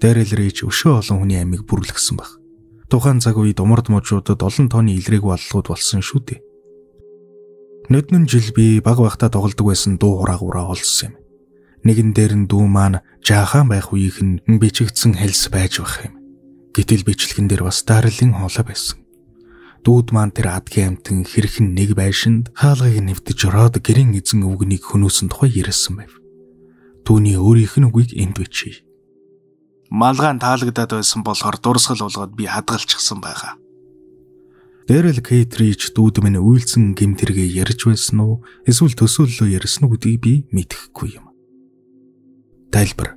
Даррел Рич өшөө олон хүний амийг бүрлгсэн баг. Тухайн цаг үед умард мужуудад олон тооны илрээг боллогод болсон шүү дээ. Нүднэн жил би бага байхдаа тоглодог байсан дуу хураагаараа олсон юм. Нэгэн дээр нь дүү маань жаахан байх үеийнх нь бичигдсэн хэлс байж байх юм. Гэтэл бичлэгэн дээр бас Даррелийн хоолой байсан. Дүүд маань тэр адгийн амтэн хэрхэн нэг байшинд хаалгыг нэвтэж ороод гэрийн эзэн өвгнийг хөнөөсөн тухай ярьсан байв. Түүний өөрийнх нь үгийг энд бичье. Малгаан таалагдаад байсан болохоор дурсгал болгоод би хадгалчихсан байгаа. Даррел Рич дүүд минь үйлцэн гэмтэргээ ярьж байсан уу эсвэл төсөөллөө ярьсан уу гэдгийг би мэдэхгүй юм. Тайлбар.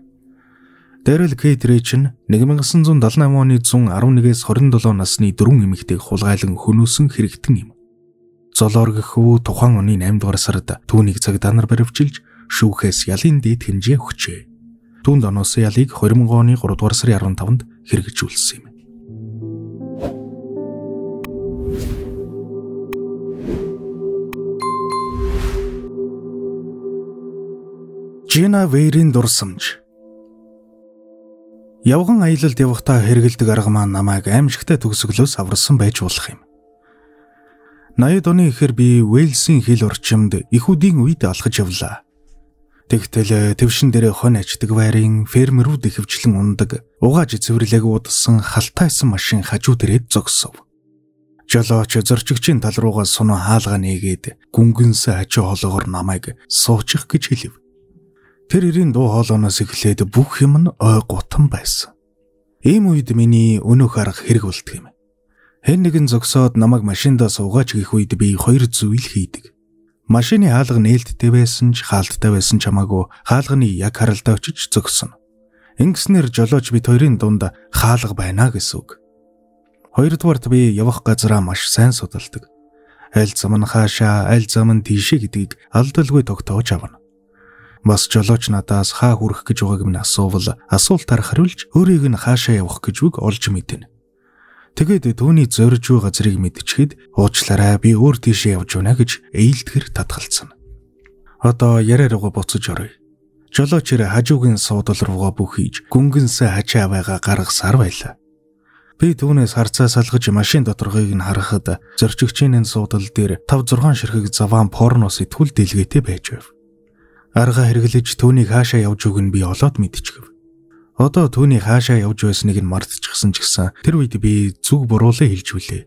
Даррел Рич нь 1978 оны 111-ээс 27 насны 4 эмэгтэйг хулгайлан хөнөөсөн хэрэгтэн юм. Золооргөхөө тухайн оны 8 дугаар сард түүнийг цагдаа нар баривчилж шүүхээс ялын дээд хэмжээ өгчээ. Түүнд оноосон ялыг 2000 оны 3 дугаар сарын 15-нд хэрэгжүүлсэн юм. Жина Вейрийн дурсамж. Явган аялалд явахдаа хэрэгэлдэг арга маань намайг аимшигтай төгсгөлөөс аварсан байж болох юм. 80-ад оны ихэр би Уэльсийн хил орчимд эхүүдийн үед алхаж явлаа. Тэгтэл твшин дээр хон аждаг байрын фермерүүд ихэвчлэн ундаг угааж цэвэрлэг удсан халтайсан машин хажуу дээрээ зогсов. Жолооч зорчигчийн тал руугаа сунаа хаалга нээгээд гүнгэнсэ хажуу хоолоогоор намайг суучих гэж хэлв. Тэр ирийн дуу хоолойноос эхлээд бүх юм нь ой гутан байсан. Ийм үед миний өнөөх арга хэрэг болдг юм. Хэн нэгэн зогсоод намайг машиндаа суугаач гэх үед би 2 зүйл хийдэг. Машины хаалга нээлттэй байсан ч хаалттай байсан ч хамаагүй хаалганы яг харалдаа очиж зогсно. Ингэснээр жолооч бид хоёрын дунд хаалга байна гэсэн үг. Хоёрдугаарт би явах газараа маш сайн судалдаг. Аль зам нь хаашаа, аль зам нь тийшээ гэдгийг алдалгүй тогтоож авна. Бас жолооч надаас хаа хүрэх гэж байгааг минь асуувал асуултаар хариулж өөрийг нь хаашаа явах гэж үг олж мэднэ. Тэгээд түүний зорж буй газрыг мэдчихэд уучлаарай би өөр тийшээ явж байна гэж ээлтгэр татгалцсан. Одоо яриа руугаа буцаж оръё. Жолооч хажуугийн суудал руугаа бүхийж гүнгэнсээ хачаа байгаа гаргасаар байлаа. Би түүнээс харцаа салгаж машин доторгыг нь харахад зорчигчийн суудал дээр 5-6 ширхэг заваан порно сэтгүүл дэлгээтэй байж байв. Арга хэрэглэж түүнийг хаашаа явж өгнө би олоод мэдчихв. Одоо түүний хаашаа явж байсныг нь мартчихсан ч гэсэн тэр үед би зүг буруулаа хэлж үлээ.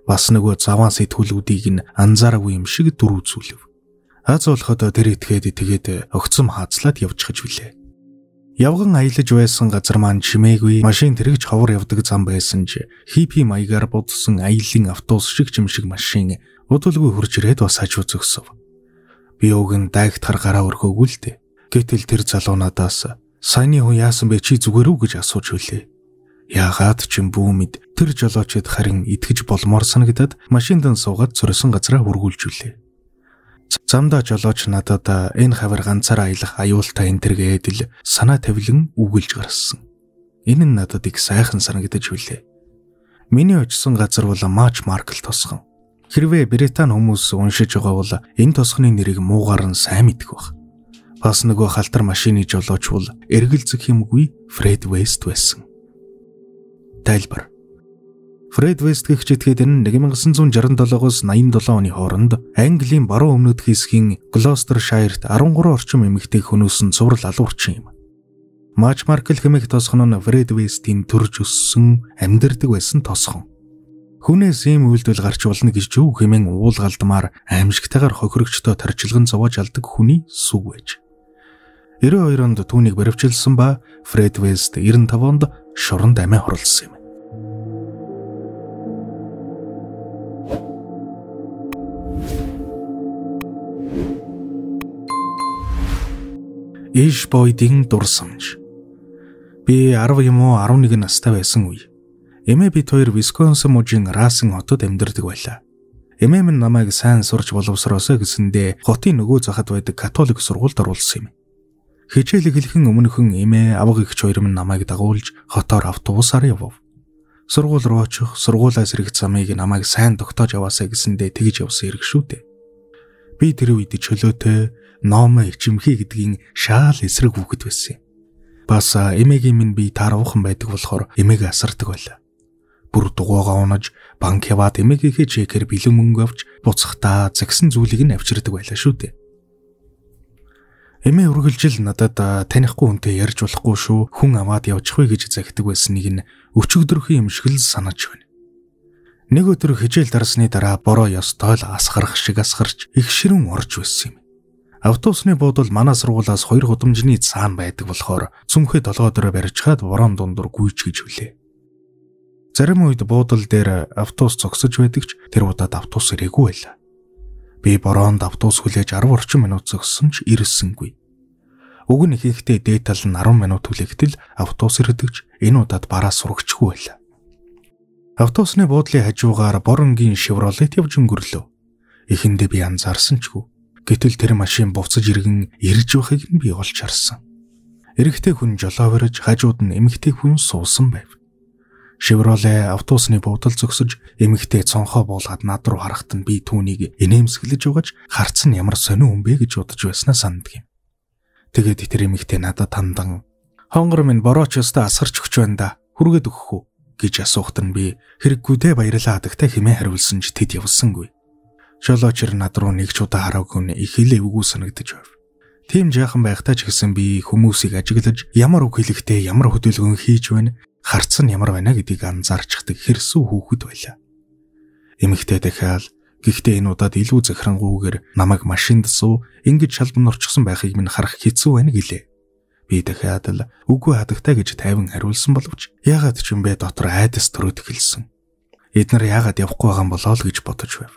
Бас нөгөө заваан сэтгүүлүүдийг нь анзаараагүй юм шиг дүр үзүүлв. Аз болоход тэр тэгээд огцом хаацлаад явчихж билээ. Явган аялаж байсан газар маань чимээгүй машин тэрэгч ховор явдаг зам байсан ч хипи маягаар будсан аялын автобус шиг чимшиг машин удалгүй хурж ирээд бас хажуу зогсов. Би уг нь дайгтахар гараа өрхөөгүй л дээ. Гэтэл тэр залуу надаас "Саяны хүн яасан бэ чи зүгээр үү?" гэж асууж үлээ. Яагаад ч юм бүү мэд тэр жолоочд харин итгэж болмоор санагдаад машинд суугаад зөрсөн газараа хургуулж үлээ. Замдаа жолооч надад энэ хавар ганцаараа аялах аюултай энэ төргээд л санаа тавилан үгэлж гарсан. Энэ нь надад их сайхан санагдаж үлээ. Миний очсон газар бол Матч Маркл тосгон. Хэрвээ Британи хүмүүс уншиж байгаа бол энэ тосгоны нэрийг муугаар нь сайн мэдэх баг. Бас нөгөө халтар машины жолооч бол эргэлзэх юмгүй Фред Вест байсан. Тайлбар. Фред Вест гэх читгээд энэ 1967-оос 87 оны хооронд Английн баруун өмнөд хэсгийн Глостерширт 13 орчим эмэгтэй хөнөөсөн цуврал алуурчин юм. Матч Маркл хэмээх тосгон нь Фред Вестийн төрж өссөн амьдардаг байсан тосгон. Хүнээс ийм үйлдэл гарч болно гэж юу хэмээн уулгалдмаар аимшигтайгаар хохирогчтой тарчилган зовоож алдаг хүний сүг байж. 92 онд түүнийг баривчилсан ба Фред Вест 95 онд шоронд амиа хорлсон юм. Иш бойдын дурсамж. Би 10 юм уу 11 настай байсан үе. Эмээ бид хоёр Висконсин мужийн Рассен хотод амьдардаг байлаа. Эмээ минь намайг сайн сурч боловсроосоо гэсэндээ хотын нөгөө захад байдаг католик сургуульд оруулсан юм. Хичээл эхлэхэн өмнөхөн эмээ авга эгч хоёр минь намайг дагуулж хотоор автобусаар явв. Сургууль руу очих, сургуулиас ирэх замыг намайг сайн тогтоож яваасаа гэсэндээ тэгж явсан хэрэг шүү дээ. Би тэр үед чөлөөтэй ном ичимхий гэдгийн шаал эсрэг хүүхэд байсан юм. Бас эмээгийн минь би тааруухан байдаг болохоор эмээг асардаг байлаа. Бүр дугуйгаа унаж банк яваад эмээгийнхээ чекээр бэлэн мөнгө авч буцахдаа загсан зүйлийг нь авчирдаг байлаа шүү дээ. Эмээ үргэлжил надад танихгүй хүнтэй ярьж болохгүй шүү, хүн аваад явчихвэ гэж загтдаг байсныг нь өчигдөрхөн юм шиг л санаж байна. Нэг өдөр хичээл дарсны дараа бороо ёстой л асгарах шиг асгарч их ширүүн орж байсан юм. Автобусны буудал манай сургуулиас 2 гудамжны цаана байдаг болохоор цүнхээ толгойдоо барьчихад бороон дундуур гүйч гэж хүлээ. Зарим үед буудал дээр автобус зогсож байдаг ч тэр удаад автобус ирээгүй байлаа. Би бороонд автобус хүлээж 10 орчим минут зогссон ч ирсэнгүй. Уг нь ихэнхдээ дээд тал нь 10 минут хүлээхдээ л автобус ирдэг ч энэ удаад бараа сурагчгүй байлаа. Автобусны буудлын хажуугаар боронгийн Chevrolet явж өнгөрлөө. Эхэндээ би анзаарсан чгүй. Гэтэл тэр машин буцаж иргэн ирж байхыг нь би олж харсан. Эрэгтэй хүн жолоо барьж хажууд нь эмэгтэй хүн суусан байв. Chevrolet автобусны буудал зогсож эмэгтэй цонхоо буулгаад над руу харахад нь би түүнийг инээмсэглэж угаж харцсан ямар сонио хүн бэ гэж бодож байснаа санддаг юм. Тэгээд тэр эмэгтэй надад тандан "Хонгор минь борооч ёстой асгарч өгч байна да. Хүргээд өгөх үү?" гэж асуухад нь би "Хэрэггүй дээ баярлаа" хадагтай хэмээн хариулсан ч тэд явсангүй. Жолоочор над руу нэг ч удаа хараагүй нь их хэлээвгүй санагдаж байв. Тийм жаахан байхдаа ч гэсэн би хүмүүсийг ажиглаж ямар үг хэлэхдээ ямар хөдөлгөөн хийж байна, харцсан ямар байна гэдгийг анзаарчдаг хэрсүү хүүхэд байлаа. Эмэгтэй дахиад гэхдээ энэ удаад илүү захирангүйгээр намайг машинд суу ингэж шалбан орчихсон байхыг минь харах хэцүү байна гэлээ. Би дахиад л үгүй хадагтай гэж тайван хариулсан боловч яагаад ч юм бэ дотор айдас төрөд эхэлсэн. Эднэр яагаад явахгүй байгаа юм болоо л гэж бодож байв.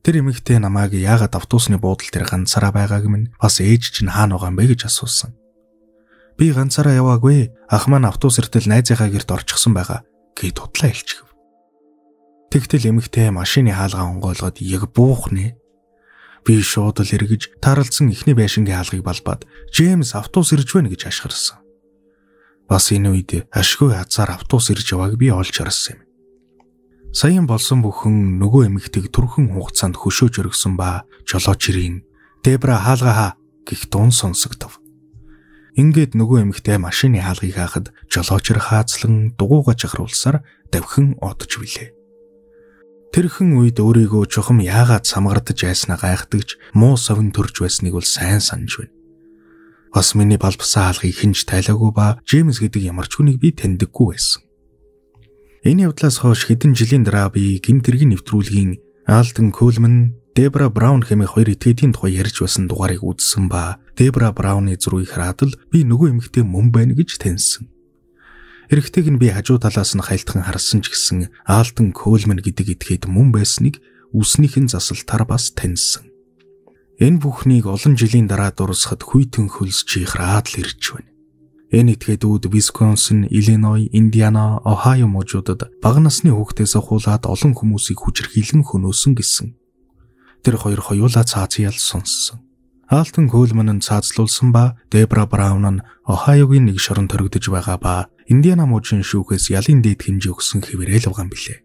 Тэр эмэгтэй намайг яагаад автобусны буудал дээр ганцаараа байгааг минь бас ээж чинь хаана байгаа юм бэ гэж асуусан. Би ганцаараа яваагүй. Ах маань автобус эртэл найзынхаа гэрт орчихсон байгаа гэд тудлаа хэлчихв. Тэгтэл эмэгтэй машины хаалгаа онгойлгоод яг буухнэ. Би шууд л эргэж таралцсан эхний байшингийн хаалгыг балбаад Джеймс автобус ирж байна гэж ашгарсан. Бас энэ үед ашгүй хазаар автобус ирж явааг би олж харсан юм. Саяхан болсон бүхэн нөгөө эмэгтэйг түрхэн хугацаанд хөшөөж өргсөн ба жолоочрын "Дебра хаалгаа хаа" гэх дуун сонсогдов. Ингээд нөгөө эмэгтэй машины хаалгыг хаахад жолоочор хаацлан дугуйгаж ахруулсаар давхин одож билээ. Тэрхэн үед өөрийгөө чухам яагаад самгардаж айснаа гайхдагч муу совин төрж байсныг бол сайн санаж байна. Бас миний балбасан хаалгыг хинж тайлаагүй ба Джеймс гэдэг ямар ч хүнийг би таньдаггүй байсан. Энэ явдлаас хойш хэдэн жилийн дараа би гэмт хэргийн нэвтрүүлгийн Алтон Кулман, Дебра Браун хэмээх хоёр этгээдийн тухай ярьж байсан дугаарыг үзсэн ба Дебра Брауны зургийг хараад л би нөгөө эмэгтэй мөн байна гэж таньсан. Эрэгтэйг нь би хажуу талаас нь хайлтхан харсан ч гэсэн Алтон Кулман гэдэг этгээд мөн байсныг үснийхэн засалтаар бас таньсан. Энэ бүхнийг олон жилийн дараа дурсахад хүйтэн хөлс чихраад л ирж байна. Энэ этгээдүүд Висконсин, Иллиной, Индиана, Ohio мужуудад бага насны хүүхдээс ахуулаад олон хүмүүсийг хүчирхийлэн хөнөөсөн гэсэн. Тэр хоёр хоёулаа цаазын ял сонссон. Алтон Кулман нь цаазлуулсан ба Дебра Браун нь Ohio-гийн нэг шоронд төрөгдөж байгаа ба Индиана мужийн шүүхээс ялын дээд хэмжээ өгсөн хэвээрэл байгаа юм билээ.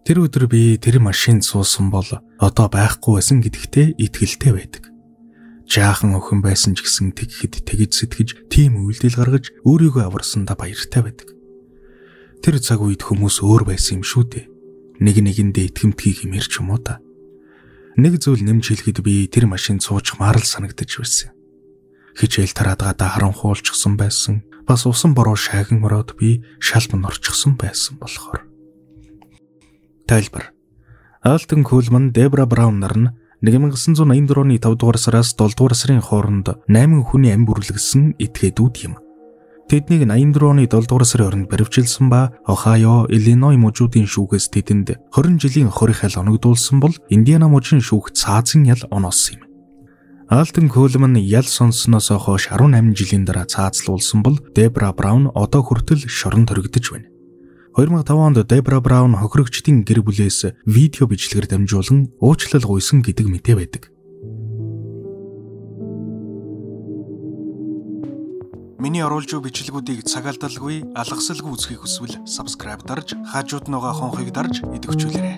Тэр өдөр би тэр машинд суусан бол одоо байхгүй байсан гэдэгтээ итгэлтэй байдаг. Жаахан охин байсан ч гэсэн тэгэхэд тэгж сэтгэж тийм үйлдэл гаргаж өөрийгөө аварсандаа баяртай байдаг. Тэр цаг үед хүмүүс өөр байсан юм шүү дээ. Нэг нэгэндээ итгэмтгий хэмэрч юм уу та. Нэг зүйл нэмж хэлэхэд би тэр машинд суучмаар л санагдаж байсан. Хичээл тараадгаа харанхуулчихсан байсан. Бас усан бороо шаагин ороод би шалбан орчихсон байсан болохоор. Тайлбар. Алтон Кулман, Дебра Браун нар нь 1984 оны 5 дугаар сараас 7 дугаар сарын хооронд 8 хүний амь бүрлэгсэн этгээдүүд юм. Тэднийг 84 оны 7 дугаар сарын хооронд баривчилсан ба Ohio, Illinois мужуудын шүүхээс тэдэнд 20 жилийн хорих хал оногдуулсан бол Индиана мужийн шүүх цаазын ял оноосон юм. Алтон Кулман ял сонссноос хойш 18 жилийн дараа цаазлуулсан бол Дебра Браун одоо хүртэл шоронд төрөгдөж байна. 2005 онд Дебра Браун хохирогчдын гэр бүлээс видео бичлэгээр дамжуулан уучлал гуйсан гэдэг мэдээ байдаг. Миний оруулж буй бичлэгүүдийг цаг алдалгүй, алгасалгүй үзхийг хүсвэл subscribe дарж, хажууд байгаа хонхыг дарж идэвхжүүлээрэй.